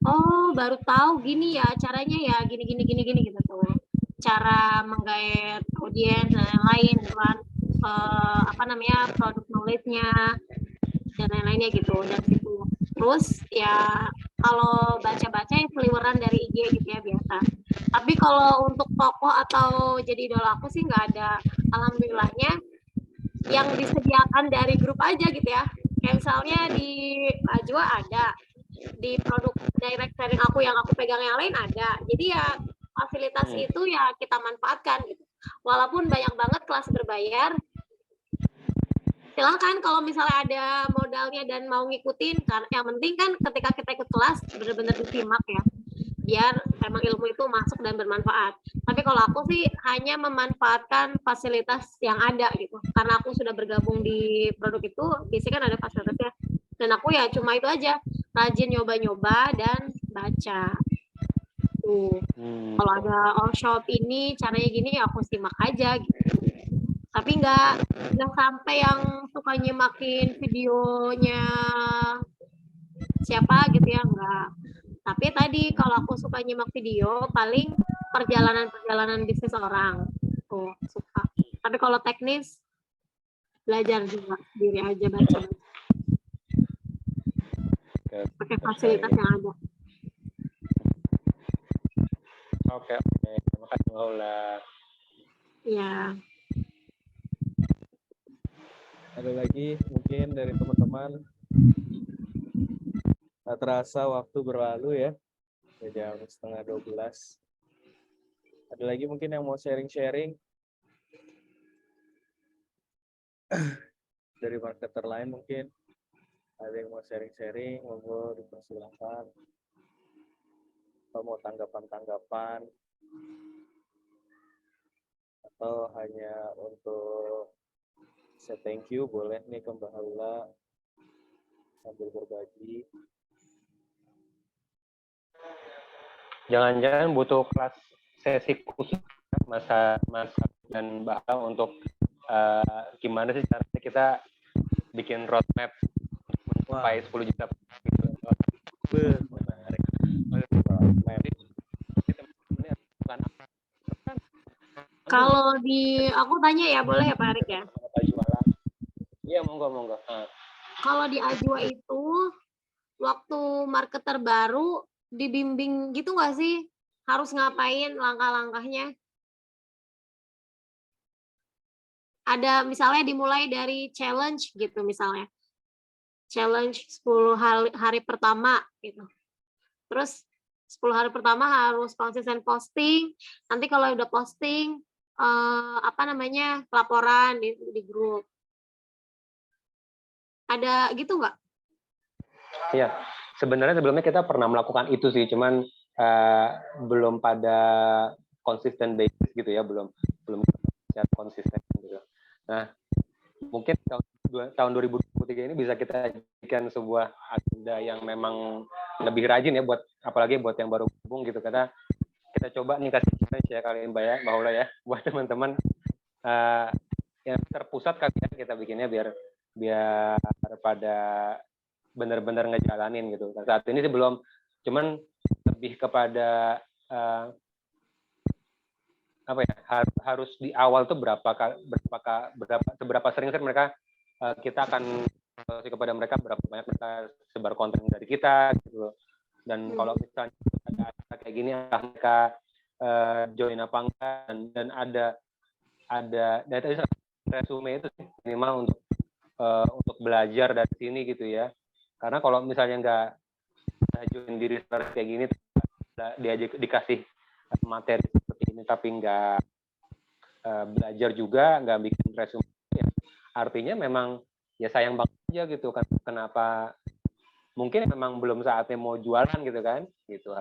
oh baru tahu gini ya caranya ya, gini gitu tuh. Cara menggait audiens dan lain-lain gitu kan. Produk knowledge-nya dan lain-lainnya gitu. Dan situ. Terus ya kalau baca-baca yang seliweran dari IG gitu ya biasa. Tapi kalau untuk tokoh atau jadi idola aku sih nggak ada. Alhamdulillahnya yang disediakan dari grup aja gitu ya. Kayak misalnya di Ajwa ada, di produk direct sharing aku yang aku pegang yang lain ada. Jadi ya fasilitas itu ya kita manfaatkan gitu. Walaupun banyak banget kelas berbayar, silahkan kalau misalnya ada modalnya dan mau ngikutin, karena yang penting kan ketika kita ikut kelas benar-benar disimak ya, biar emang ilmu itu masuk dan bermanfaat. Tapi kalau aku sih hanya memanfaatkan fasilitas yang ada gitu, karena aku sudah bergabung di produk itu, biasanya kan ada fasilitasnya, dan aku ya cuma itu aja, rajin nyoba-nyoba dan baca. Kalau ada all shop ini caranya gini, aku simak aja gitu. Tapi nggak sampai yang suka nyimakin videonya siapa gitu ya, enggak. Tapi tadi kalau aku suka nyimak video, paling perjalanan bisnis orang. Tuh, suka. Tapi kalau teknis, belajar juga. Sendiri aja baca. Pakai fasilitas yang ada. Oke. Makasih Maula. Iya. Ada lagi mungkin dari teman-teman? Tak terasa waktu berlalu ya, jam 11:30. Ada lagi mungkin yang mau sharing-sharing dari marketer lain mungkin? Ada yang mau sharing-sharing, monggo dipersilakan. Atau mau tanggapan-tanggapan? Atau hanya untuk say thank you, boleh nih ke Mbak Haula sambil berbagi. Jangan-jangan butuh kelas sesi khusus masa dan Mbak Haula untuk gimana sih caranya kita bikin roadmap sampai 10 juta. Kalau di aku tanya ya, boleh ya Pak Arik ya? Iya, monggo. Kalau di Ajwa itu waktu marketer baru dibimbing gitu nggak sih? Harus ngapain langkah-langkahnya? Ada misalnya dimulai dari challenge gitu misalnya. Challenge 10 hari pertama gitu. Terus 10 hari pertama harus konsisten posting. Nanti kalau udah posting laporan di grup. Ada gitu nggak? Iya, sebenarnya sebelumnya kita pernah melakukan itu sih, cuman belum pada konsisten basis gitu ya, belum secara konsisten gitu. Nah, mungkin tahun 2023 ini bisa kita jadikan sebuah agenda yang memang lebih rajin ya, buat apalagi buat yang baru gabung gitu, karena kita coba nih kasih challenge ya kali ini Mbak Haula ya, buat teman-teman yang terpusat kali ya kita bikinnya biar pada benar-benar ngejalanin gitu. Saat ini sih belum, cuman lebih kepada harus di awal tuh seberapa sering sih mereka kita akan kasih kepada mereka, berapa banyak mereka sebar konten dari kita gitu. Dan kalau misalnya ada kayak gini, mereka join apa enggak, dan ada data resume itu minimal untuk belajar dari sini gitu ya. Karena kalau misalnya nggak join diri kayak gini, dikasih materi seperti ini tapi nggak belajar juga, nggak bikin resume, ya artinya memang ya sayang banget aja gitu kan. Kenapa? Mungkin memang belum saatnya mau jualan gitu kan, gitu.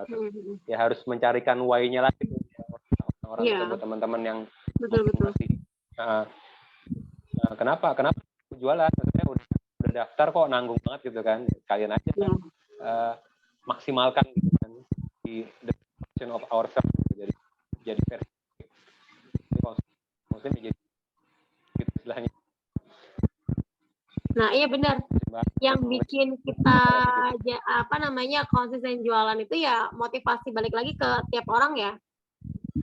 Harus mencarikan why-nya lagi gitu. Orang Iya. buat teman-teman yang Betul. masih kenapa jualan? Maksudnya udah daftar kok, nanggung banget gitu kan. Kalian aja maksimalkan gitu kan di the version of ourselves gitu. Jadi versi mungkin jadi gitu istilahnya. Nah, iya benar. Yang bikin kita konsisten jualan itu ya motivasi, balik lagi ke tiap orang ya.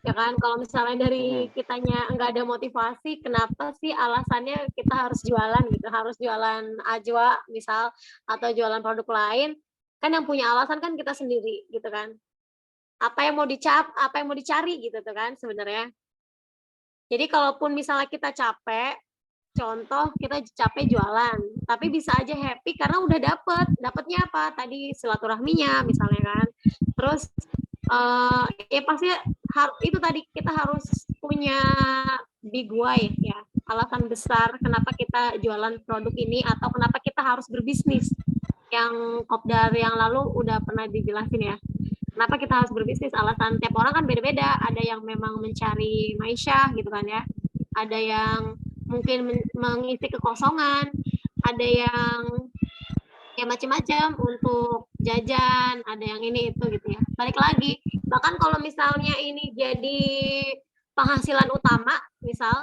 Ya kan, kalau misalnya dari kitanya nggak ada motivasi, kenapa sih alasannya kita harus jualan gitu, harus jualan Ajwa misal, atau jualan produk lain, kan yang punya alasan kan kita sendiri gitu kan. Apa yang mau dicari gitu tuh kan sebenarnya. Jadi kalaupun misalnya kita capek, contoh kita capek jualan, tapi bisa aja happy karena udah dapetnya apa tadi, silaturahminya misalnya kan. Terus ya pasti itu tadi, kita harus punya big why ya, alasan besar kenapa kita jualan produk ini atau kenapa kita harus berbisnis. Yang kopdar yang lalu udah pernah dijelasin ya, kenapa kita harus berbisnis. Alasan tiap orang kan beda-beda, ada yang memang mencari maisha gitu kan ya, ada yang mungkin mengisi kekosongan, ada yang ya macam-macam untuk jajan, ada yang ini itu gitu ya. Balik lagi, bahkan kalau misalnya ini jadi penghasilan utama misal,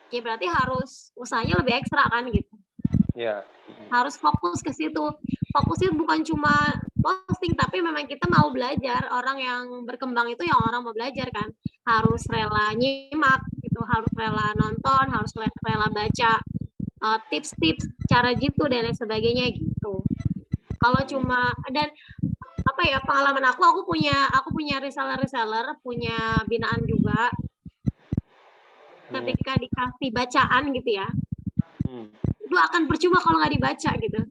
ya berarti harus usahanya lebih ekstra kan gitu. Iya. Harus fokus ke situ. Fokusnya bukan cuma posting, tapi memang kita mau belajar. Orang yang berkembang itu yang orang mau belajar kan. Harus rela nyimak gitu, harus rela nonton, harus rela baca tips-tips cara gitu dan lain sebagainya gitu. Kalau cuma, dan apa ya, pengalaman aku punya reseller, punya binaan juga. Ketika dikasih bacaan gitu ya, itu akan percuma kalau nggak dibaca gitu.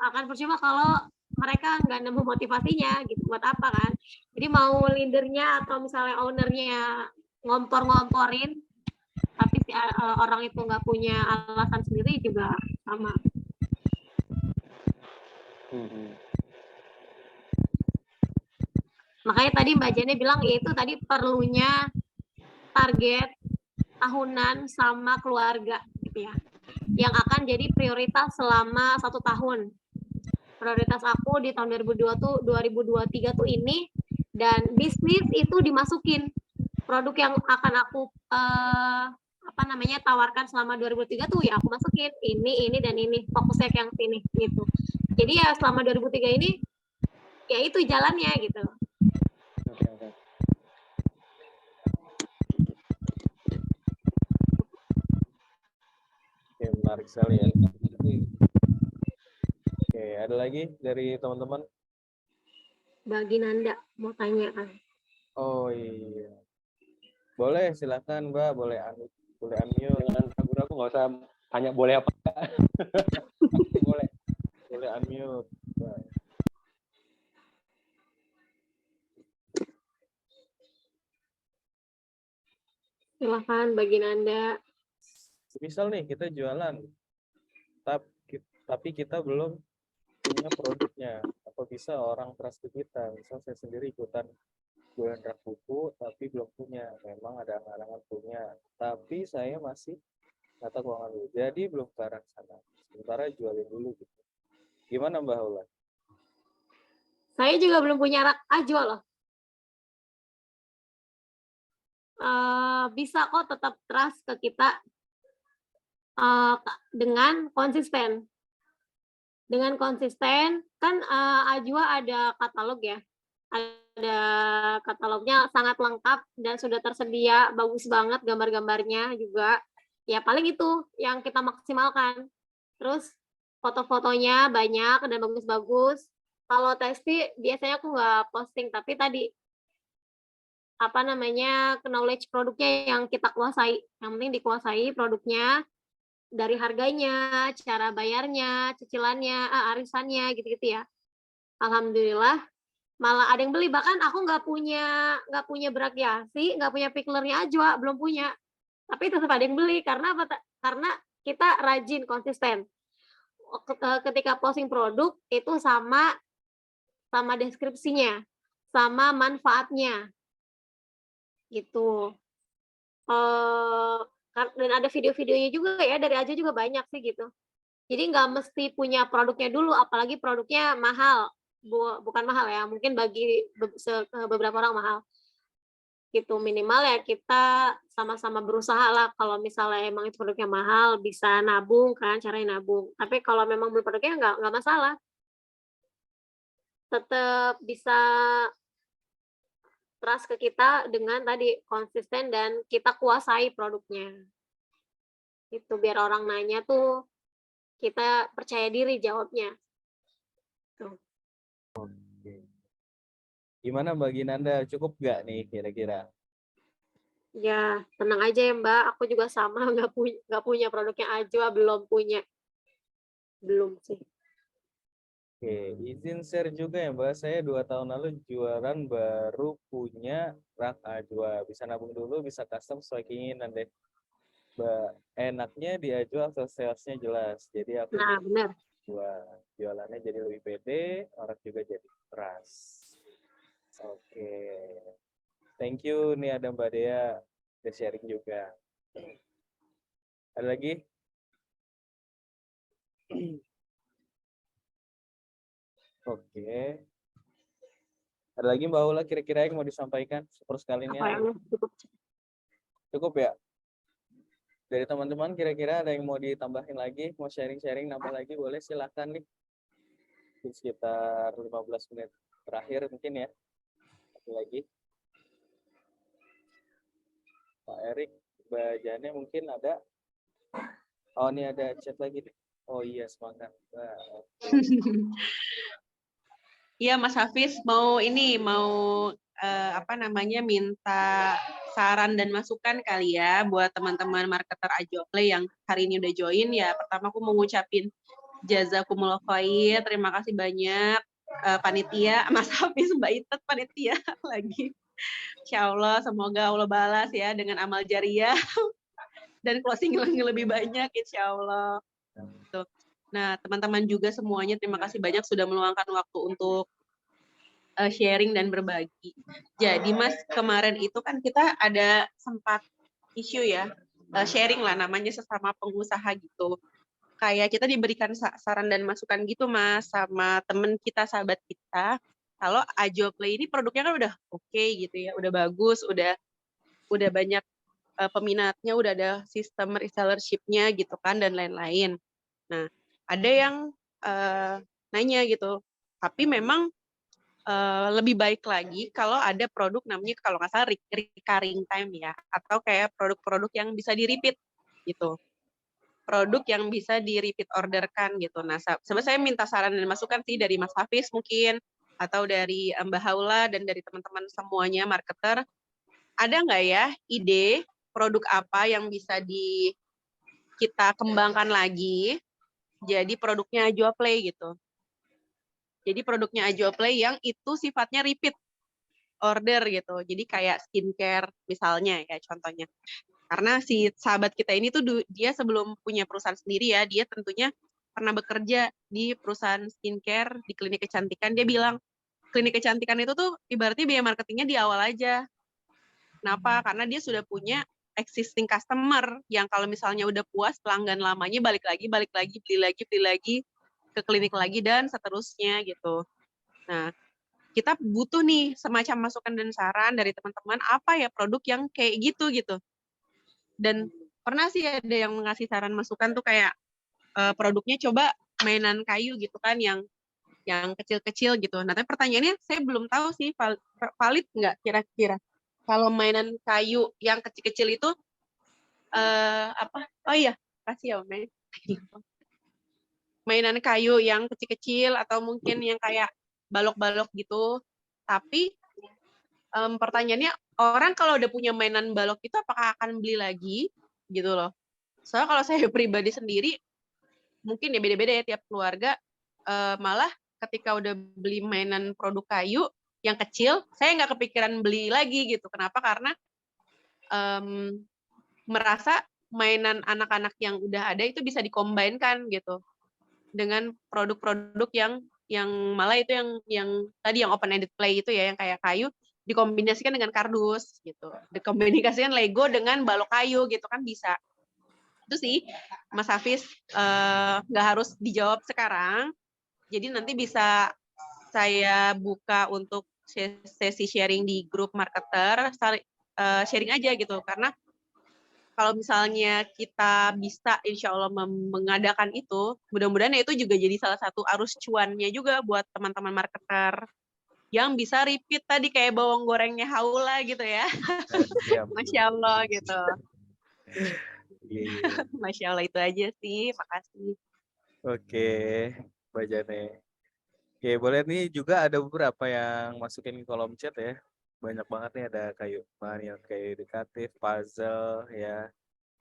Akan percuma kalau mereka nggak nemu motivasinya gitu, buat apa kan. Jadi mau leadernya atau misalnya ownernya ngompor-ngomporin, tapi si orang itu nggak punya alasan sendiri juga sama. Makanya tadi Mbak Jane bilang ya itu tadi perlunya target tahunan sama keluarga gitu ya, yang akan jadi prioritas selama 1 tahun. Prioritas aku di tahun 2023 tuh ini, dan bisnis itu dimasukin produk yang akan aku tawarkan selama 2003 tuh ya aku masukin ini dan ini, fokusnya yang sini gitu. Jadi ya selama 2003 ini ya itu jalannya gitu. Oke, menarik sekali ya. Oke, ada lagi dari teman-teman? Bagi Nanda mau tanya kan? Oh iya, boleh silakan Mbak, boleh unmute. Jangan ragu-ragu, nggak usah tanya boleh apa enggak. boleh unmute. Silakan bagi Nanda. Misal nih kita jualan, tapi kita belum punya produknya. Apa bisa orang trust kita? Misal saya sendiri ikutan jualan rak buku, tapi belum punya. Memang ada halangan punya, tapi saya masih nata keuangan dulu, jadi belum ke arah sana. Sementara jualin dulu gitu. Gimana Mbak Hula? Saya juga belum punya rak Ajwa loh. Bisa kok tetap trust ke kita dengan konsisten. Dengan konsisten kan Ajwa ada katalog ya. Ada katalognya sangat lengkap dan sudah tersedia, bagus banget gambar-gambarnya juga. Ya paling itu yang kita maksimalkan. Terus foto-fotonya banyak dan bagus-bagus. Kalau testi biasanya aku nggak posting, tapi tadi knowledge produknya yang kita kuasai. Yang penting dikuasai produknya, dari harganya, cara bayarnya, cicilannya, arisannya gitu-gitu ya. Alhamdulillah malah ada yang beli. Bahkan aku nggak punya Brachiasi, nggak punya picklernya Ajwa, belum punya. Tapi tetap ada yang beli karena apa? Karena kita rajin, konsisten. Ketika posting produk itu sama deskripsinya, sama manfaatnya, gitu. Dan ada video-videonya juga ya, dari Aja juga banyak sih gitu. Jadi nggak mesti punya produknya dulu, apalagi produknya mahal. Bukan mahal ya, mungkin bagi beberapa orang mahal. Gitu, minimal ya kita sama-sama berusaha lah. Kalau misalnya emang itu produknya mahal, bisa nabung kan, caranya nabung. Tapi kalau memang belum produknya nggak masalah. Tetap bisa trust ke kita dengan tadi konsisten dan kita kuasai produknya. Itu biar orang nanya tuh kita percaya diri jawabnya. Tuh. Gimana Mbak Ginanda, cukup nggak nih kira-kira? Ya, tenang aja ya Mbak, aku juga sama nggak punya produknya Ajwa, belum punya. Belum sih. Oke, izin share juga ya Mbak, saya 2 tahun lalu jualan baru punya rak Ajwa. Bisa nabung dulu, bisa custom sesuai keinginan deh. Mbak, enaknya di Ajwa salesnya jelas. Jadi aku Nah, benar. jualannya jadi lebih pede, orang juga jadi trust. Oke. Thank you nih ada Mbak Dea udah sharing juga. Ada lagi? Oke. Ada lagi Mbak Ula kira-kira yang mau disampaikan sepersekalinya? Cukup ya? Dari teman-teman kira-kira ada yang mau ditambahin lagi, mau sharing-sharing nambah lagi, boleh silahkan nih. Di sekitar 15 menit terakhir mungkin ya. Satu lagi. Pak Erik, Mbak Jane mungkin ada. Oh ini ada chat lagi nih. Oh iya semangat. Iya Mas Hafiz mau minta saran dan masukan kali ya buat teman-teman marketer Ajwa Play yang hari ini udah join ya. Pertama aku mau ngucapin jazakumullah khair, terima kasih banyak panitia, Mas Hafiz, Mbak Itet panitia lagi. Insya Allah semoga Allah balas ya dengan amal jariah dan closing yang lebih banyak insya Allah. Tuh. Nah teman-teman juga semuanya terima kasih banyak sudah meluangkan waktu untuk sharing dan berbagi. Jadi Mas kemarin itu kan kita ada sempat isu ya, sharing lah namanya sesama pengusaha gitu. Kayak kita diberikan saran dan masukan gitu Mas sama temen kita, sahabat kita. Kalau Ajwa Play ini produknya kan udah oke gitu ya, udah bagus, udah banyak peminatnya, udah ada sistem resellership-nya gitu kan dan lain-lain. Nah, ada yang nanya gitu, tapi memang lebih baik lagi kalau ada produk namanya kalau nggak salah recurring time ya, atau kayak produk-produk yang bisa di-repeat gitu. Produk yang bisa di-repeat orderkan gitu. Nah, sebenarnya saya minta saran dan masukan sih dari Mas Hafiz mungkin, atau dari Mbak Haula dan dari teman-teman semuanya marketer. Ada nggak ya ide produk apa yang bisa kita kembangkan lagi jadi produknya Ajwa Play gitu. Jadi produknya Ajwa Play yang itu sifatnya repeat order gitu. Jadi kayak skincare misalnya ya contohnya. Karena si sahabat kita ini tuh dia sebelum punya perusahaan sendiri ya, dia tentunya pernah bekerja di perusahaan skincare, di klinik kecantikan. Dia bilang klinik kecantikan itu tuh ibaratnya biaya marketingnya di awal aja. Kenapa? Karena dia sudah punya existing customer yang kalau misalnya udah puas pelanggan lamanya balik lagi, beli lagi ke klinik lagi dan seterusnya gitu. Nah, kita butuh nih semacam masukan dan saran dari teman-teman apa ya produk yang kayak gitu. Dan pernah sih ada yang ngasih saran masukan tuh kayak produknya coba mainan kayu gitu kan yang kecil-kecil gitu. Nah, tapi pertanyaannya saya belum tahu sih valid nggak kira-kira. Kalau mainan kayu yang kecil-kecil itu apa? Oh iya, kasih ya Om. Mainan kayu yang kecil-kecil atau mungkin yang kayak balok-balok gitu. Tapi pertanyaannya orang kalau udah punya mainan balok itu apakah akan beli lagi gitu loh. Soalnya kalau saya pribadi sendiri mungkin ya beda-beda ya tiap keluarga malah ketika udah beli mainan produk kayu yang kecil, saya nggak kepikiran beli lagi gitu. Kenapa? Karena merasa mainan anak-anak yang udah ada itu bisa dikombinkan gitu dengan produk-produk yang malah itu yang tadi yang open ended play itu ya, yang kayak kayu dikombinasikan dengan kardus gitu, dikombinasikan Lego dengan balok kayu gitu kan bisa. Itu sih Mas Hafiz, nggak harus dijawab sekarang, jadi nanti bisa saya buka untuk sesi sharing di grup marketer, sharing aja gitu, karena kalau misalnya kita bisa insya Allah mengadakan itu, mudah-mudahan itu juga jadi salah satu arus cuannya juga buat teman-teman marketer yang bisa repeat tadi kayak bawang gorengnya Haula gitu ya. Masya Allah gitu. Masya Allah itu aja sih, makasih. Oke, Mbak Jane. Oke, boleh nih juga ada beberapa yang masukin ke kolom chat ya. Banyak banget nih, ada bahan yang kayak edukatif, puzzle ya.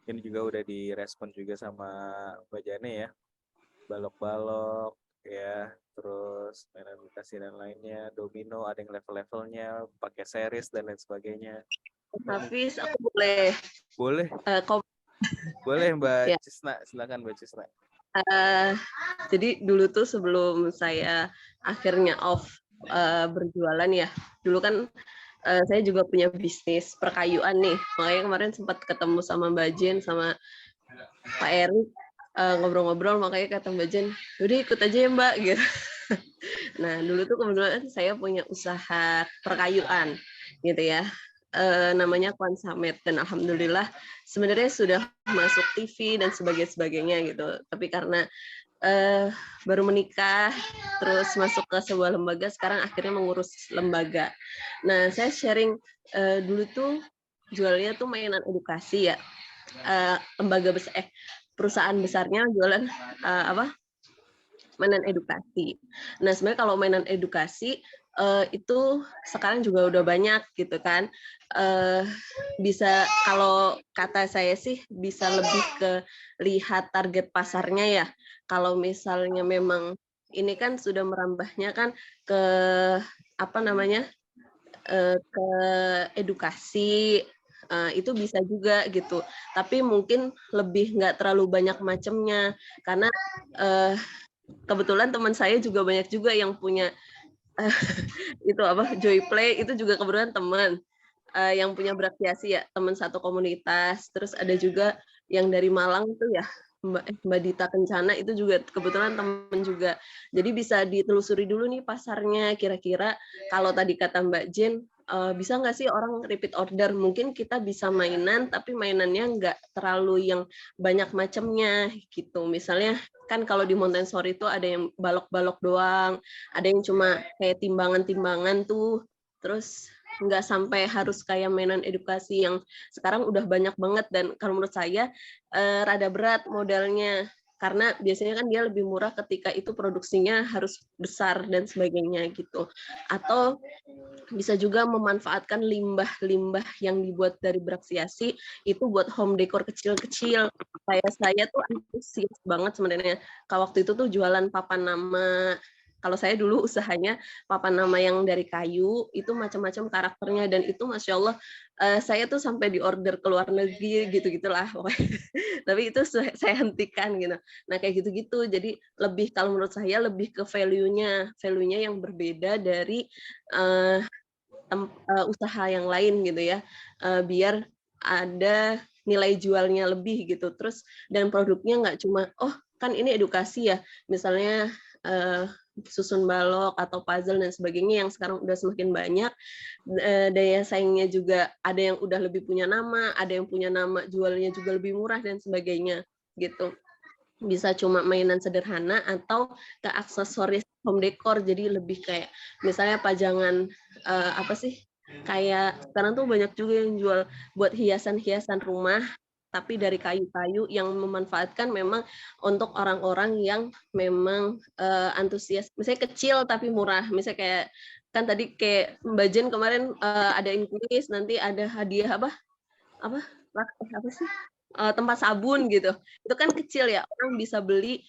Ini juga udah direspon juga sama Mbak Jane ya. Balok-balok ya, terus mainan edukasi dan lainnya, domino, ada yang level-levelnya, pakai series dan lain sebagainya. Hafiz, aku boleh. Boleh. Boleh Mbak Cisna, silakan Mbak Cisna. Jadi dulu tuh sebelum saya akhirnya off berjualan ya, dulu kan saya juga punya bisnis perkayuan nih. Makanya kemarin sempat ketemu sama Mbak Jen sama Pak Erik, ngobrol-ngobrol, makanya kata Mbak Jen, udah ikut aja ya Mbak gitu. Nah dulu tuh kebetulan saya punya usaha perkayuan gitu ya. Namanya Konsamet, dan alhamdulillah sebenarnya sudah masuk TV dan sebagainya gitu. Tapi karena baru menikah, terus masuk ke sebuah lembaga, sekarang akhirnya mengurus lembaga. Nah, saya sharing dulu tuh jualnya tuh mainan edukasi ya. Lembaga besar, perusahaan besarnya jualan mainan edukasi. Nah, sebenarnya kalau mainan edukasi itu sekarang juga udah banyak gitu kan. Bisa, kalau kata saya sih bisa lebih ke lihat target pasarnya ya. Kalau misalnya memang ini kan sudah merambahnya kan ke apa namanya, ke edukasi, itu bisa juga gitu. Tapi mungkin lebih nggak terlalu banyak macamnya, karena kebetulan teman saya juga banyak juga yang punya itu Joy Play, itu juga kebetulan teman yang punya Beraksiasi ya, teman satu komunitas. Terus ada juga yang dari Malang tuh ya, Mbak Dita Kencana, itu juga kebetulan teman juga. Jadi bisa ditelusuri dulu nih pasarnya, kira-kira kalau tadi kata Mbak Jen, bisa nggak sih orang repeat order? Mungkin kita bisa mainan, tapi mainannya nggak terlalu yang banyak macamnya gitu. Misalnya kan kalau di Montessori itu ada yang balok-balok doang, ada yang cuma kayak timbangan-timbangan tuh, terus nggak sampai harus kayak mainan edukasi yang sekarang udah banyak banget. Dan kalau menurut saya rada berat modalnya, karena biasanya kan dia lebih murah ketika itu produksinya harus besar dan sebagainya gitu. Atau bisa juga memanfaatkan limbah-limbah yang dibuat dari Beraksiasi itu buat home decor kecil-kecil. Kayak saya tuh antusias banget sebenarnya. Kalau waktu itu tuh jualan papan nama. Kalau saya dulu usahanya papan nama yang dari kayu, itu macam-macam karakternya, dan itu Masya Allah, saya tuh sampai di order ke luar negeri gitu-gitulah. Tapi itu saya hentikan gitu. Nah kayak gitu-gitu, jadi lebih, kalau menurut saya lebih ke value-nya yang berbeda dari usaha yang lain gitu ya, biar ada nilai jualnya lebih gitu. Terus dan produknya nggak cuma kan ini edukasi ya, misalnya susun balok atau puzzle dan sebagainya yang sekarang udah semakin banyak, daya saingnya juga ada yang udah lebih punya nama, ada yang punya nama jualnya juga lebih murah dan sebagainya gitu. Bisa cuma mainan sederhana atau ke aksesoris home decor, jadi lebih kayak misalnya pajangan kayak sekarang tuh banyak juga yang jual buat hiasan-hiasan rumah tapi dari kayu-kayu yang memanfaatkan memang untuk orang-orang yang memang antusias, misalnya kecil tapi murah, misalnya kayak kan tadi kayak Mbak Jen kemarin ada kuis, nanti ada hadiah tempat sabun gitu, itu kan kecil ya, orang bisa beli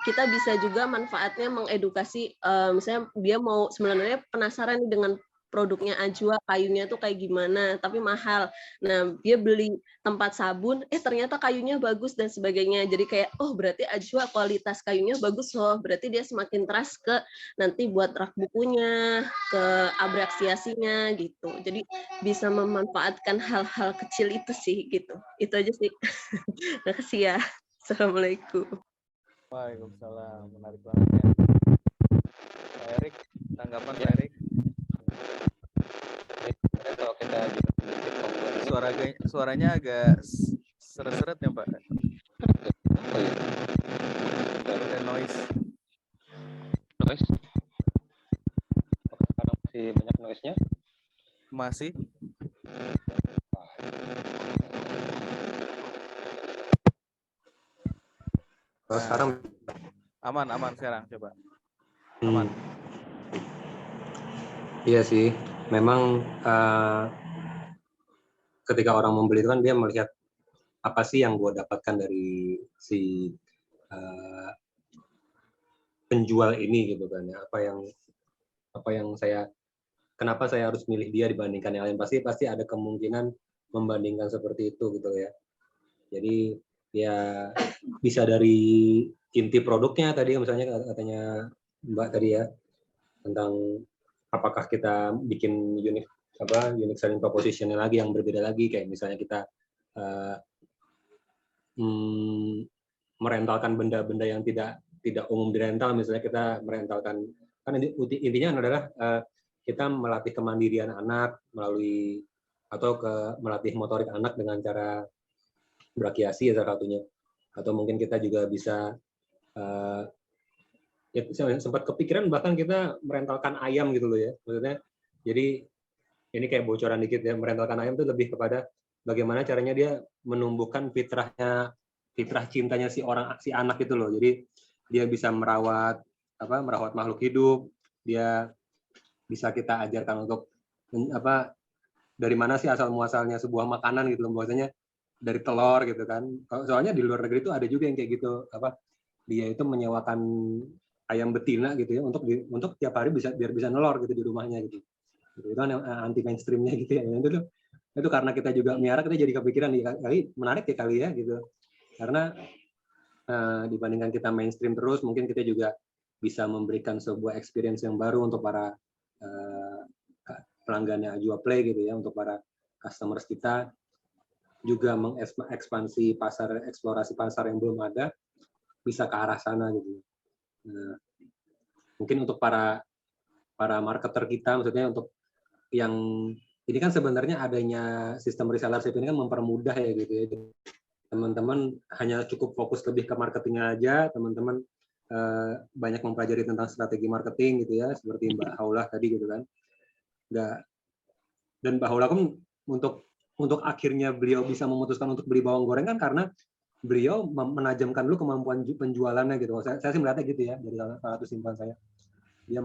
kita bisa juga manfaatnya mengedukasi, misalnya dia mau sebenarnya penasaran nih dengan produknya Ajwa, kayunya tuh kayak gimana, tapi mahal. Nah, dia beli tempat sabun, ternyata kayunya bagus dan sebagainya. Jadi kayak, oh berarti Ajwa kualitas kayunya bagus loh. Berarti dia semakin trust ke nanti buat rak bukunya, ke abrasiasinya gitu. Jadi bisa memanfaatkan hal-hal kecil itu sih gitu. Itu aja sih. Makasih ya. Assalamualaikum. Waalaikumsalam, menarik banget ya. Pak Erik, tanggapan Pak Erik? Kalau kita Suaranya agak seret-seret ya Pak. oh iya. Ada noise. Noise. Karena masih banyak noise-nya. Masih. Kalau sekarang aman sekarang coba. Aman. Iya sih, memang ketika orang membeli itu kan dia melihat apa sih yang gue dapatkan dari si penjual ini gitu kan ya, apa yang saya, kenapa saya harus milih dia dibandingkan yang lain, pasti ada kemungkinan membandingkan seperti itu gitu ya. Jadi ya bisa dari inti produknya tadi misalnya katanya Mbak tadi ya, tentang apakah kita bikin unique selling proposition-nya lagi yang berbeda lagi, kayak misalnya kita merentalkan benda-benda yang tidak umum dirental, misalnya kita merentalkan, kan intinya adalah kita melatih kemandirian anak melalui atau melatih motorik anak dengan cara berakiasi ya salah satunya, atau mungkin kita juga bisa ya sempat kepikiran bahkan kita merentalkan ayam gitu loh ya, maksudnya. Jadi ini kayak bocoran dikit ya, merentalkan ayam itu lebih kepada bagaimana caranya dia menumbuhkan fitrah cintanya si anak itu loh. Jadi dia bisa merawat makhluk hidup, dia bisa kita ajarkan untuk dari mana sih asal muasalnya sebuah makanan gitu loh, bahwasanya dari telur gitu kan. Soalnya di luar negeri itu ada juga yang kayak gitu, dia itu menyewakan ayam betina gitu ya untuk tiap hari biar bisa nelor gitu di rumahnya gitu. Itu kan anti mainstreamnya gitu ya. Itu karena kita juga miara, kita jadi kepikiran kali menarik ya kali ya gitu. Karena dibandingkan kita mainstream terus, mungkin kita juga bisa memberikan sebuah experience yang baru untuk para pelanggannya Ajwa Play gitu ya, untuk para customers kita, juga mengekspansi pasar, eksplorasi pasar yang belum ada, bisa ke arah sana gitu. Nah, mungkin untuk para marketer kita, maksudnya untuk yang ini kan sebenarnya adanya sistem resellership ini kan mempermudah ya gitu ya. Teman-teman hanya cukup fokus lebih ke marketingnya aja, teman-teman banyak mempelajari tentang strategi marketing gitu ya, seperti Mbak Haulah tadi gitu kan. Dan Mbak Haulah kan untuk akhirnya beliau bisa memutuskan untuk beli bawang goreng kan karena beliau menajamkan dulu kemampuan penjualannya gitu. Saya sih melihatnya gitu ya, dari salah satu simpan saya. Dia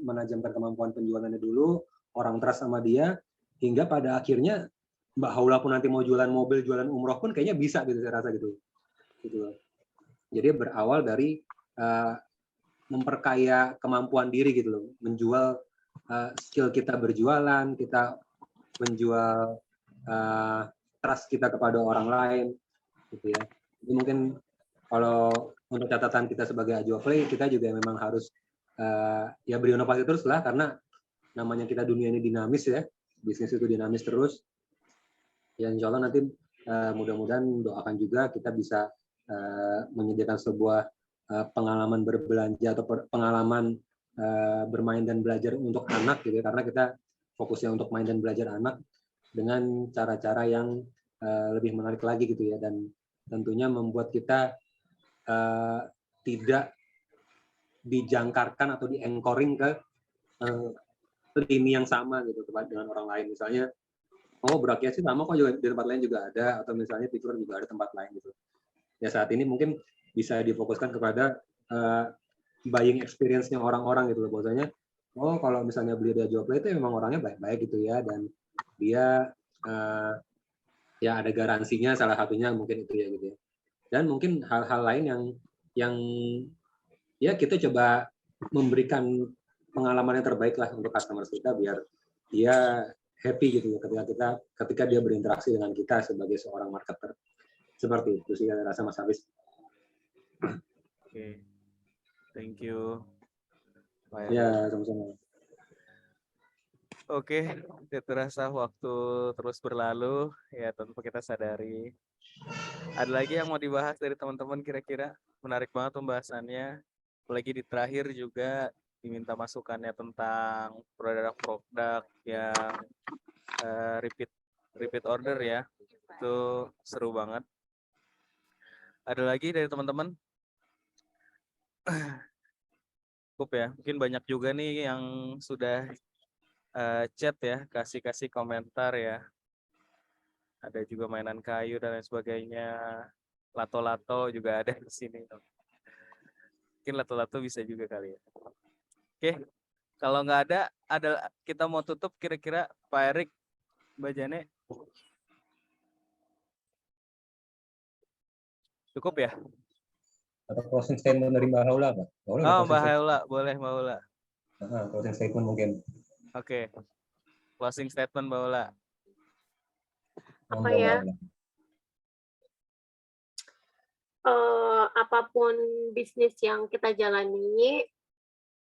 menajamkan kemampuan penjualannya dulu, orang trust sama dia, hingga pada akhirnya Mbak Haula pun nanti mau jualan mobil, jualan umroh pun kayaknya bisa gitu, saya rasa gitu. Jadi berawal dari memperkaya kemampuan diri gitu loh, menjual skill kita berjualan, kita menjual trust kita kepada orang lain gitu ya. Jadi mungkin kalau untuk catatan kita sebagai Ajwa Play, kita juga memang harus ya berinovasi terus lah, karena namanya kita dunia ini dinamis ya, bisnis itu dinamis terus. Ya insya Allah nanti mudah-mudahan doakan juga kita bisa menyediakan sebuah pengalaman berbelanja atau pengalaman bermain dan belajar untuk anak gitu ya, karena kita fokusnya untuk main dan belajar anak dengan cara-cara yang lebih menarik lagi gitu ya, dan tentunya membuat kita tidak dijangkarkan atau di-anchoring ke lini yang sama gitu dengan orang lain. Misalnya, berakiasi sama kok, juga di tempat lain juga ada, atau misalnya fitur juga ada tempat lain gitu. Ya saat ini mungkin bisa difokuskan kepada buying experience-nya orang-orang gitu loh, bahwasanya kalau misalnya beli di Ajwa Play itu memang orangnya baik-baik gitu ya, dan dia ya ada garansinya, salah satunya mungkin itu ya gitu ya. Dan mungkin hal-hal lain yang yang ya kita coba memberikan pengalaman yang terbaik lah untuk customer kita biar dia happy gitu ketika dia berinteraksi dengan kita sebagai seorang marketer. Seperti itu sih rasa Mas Hafiz. Oke. Thank you. Ya, sama-sama. Oke, tidak terasa waktu terus berlalu, ya tanpa kita sadari. Ada lagi yang mau dibahas dari teman-teman kira-kira? Menarik banget pembahasannya. Apalagi di terakhir juga diminta masukannya tentang produk-produk yang repeat order ya. Itu seru banget. Ada lagi dari teman-teman? Cukup ya. Mungkin banyak juga nih yang sudah chat ya, kasih komentar ya. Ada juga mainan kayu dan lain sebagainya. Lato-lato juga ada di sini. Mungkin lato-lato bisa juga kali ya. Oke, kalau nggak ada kita mau tutup kira-kira Pak Erik, Mbak Jane. Cukup ya? Atau closing statement dari Mbak Haula, Pak? Mbak Haula, boleh Mbak Haula. Closing statement mungkin. Oke. Closing statement Mbak Haula. Apa ya? Apapun bisnis yang kita jalani,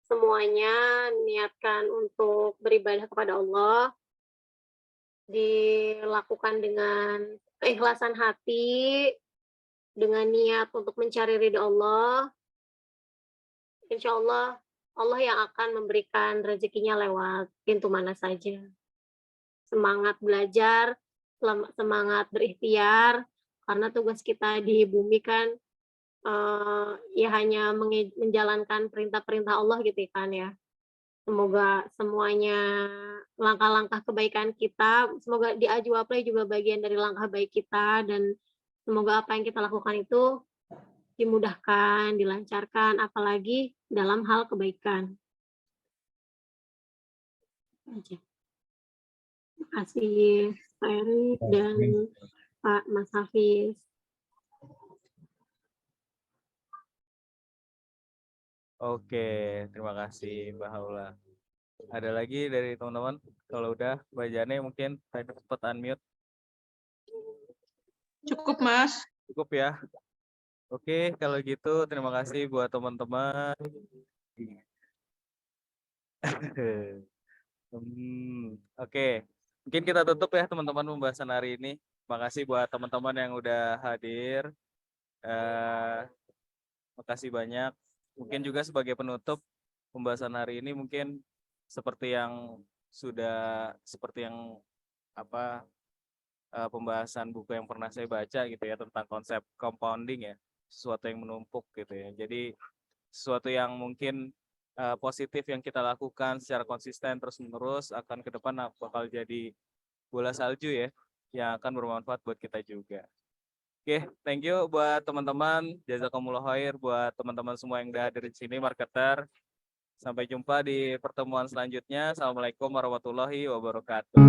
semuanya niatkan untuk beribadah kepada Allah, dilakukan dengan keikhlasan hati, dengan niat untuk mencari ridha Allah. Insya Allah, Allah yang akan memberikan rezekinya lewat pintu mana saja. Semangat belajar, semangat berikhtiar, karena tugas kita di bumi kan ya hanya menjalankan perintah-perintah Allah gitu kan ya. Semoga semuanya langkah-langkah kebaikan kita, semoga di Ajwa Play juga bagian dari langkah baik kita, dan semoga apa yang kita lakukan itu dimudahkan, dilancarkan, apalagi dalam hal kebaikan. Terima kasih Pak Erik dan Pak Mas Hafiz. Oke, terima kasih Mbak Haula. Ada lagi dari teman-teman? Kalau udah, Mbak Jane mungkin saya sempat unmute. Cukup, Mas. Cukup ya. Oke, kalau gitu terima kasih buat teman-teman. Oke, mungkin kita tutup ya teman-teman pembahasan hari ini. Terima kasih buat teman-teman yang udah hadir. Makasih banyak. Mungkin juga sebagai penutup pembahasan hari ini mungkin seperti yang pembahasan buku yang pernah saya baca gitu ya tentang konsep compounding ya, sesuatu yang menumpuk gitu ya. Jadi sesuatu yang mungkin positif yang kita lakukan secara konsisten terus-menerus akan ke depan bakal jadi bola salju ya yang akan bermanfaat buat kita juga. Oke, thank you buat teman-teman. Jazakumullah khair buat teman-teman semua yang udah hadir di sini, marketer. Sampai jumpa di pertemuan selanjutnya. Assalamualaikum warahmatullahi wabarakatuh.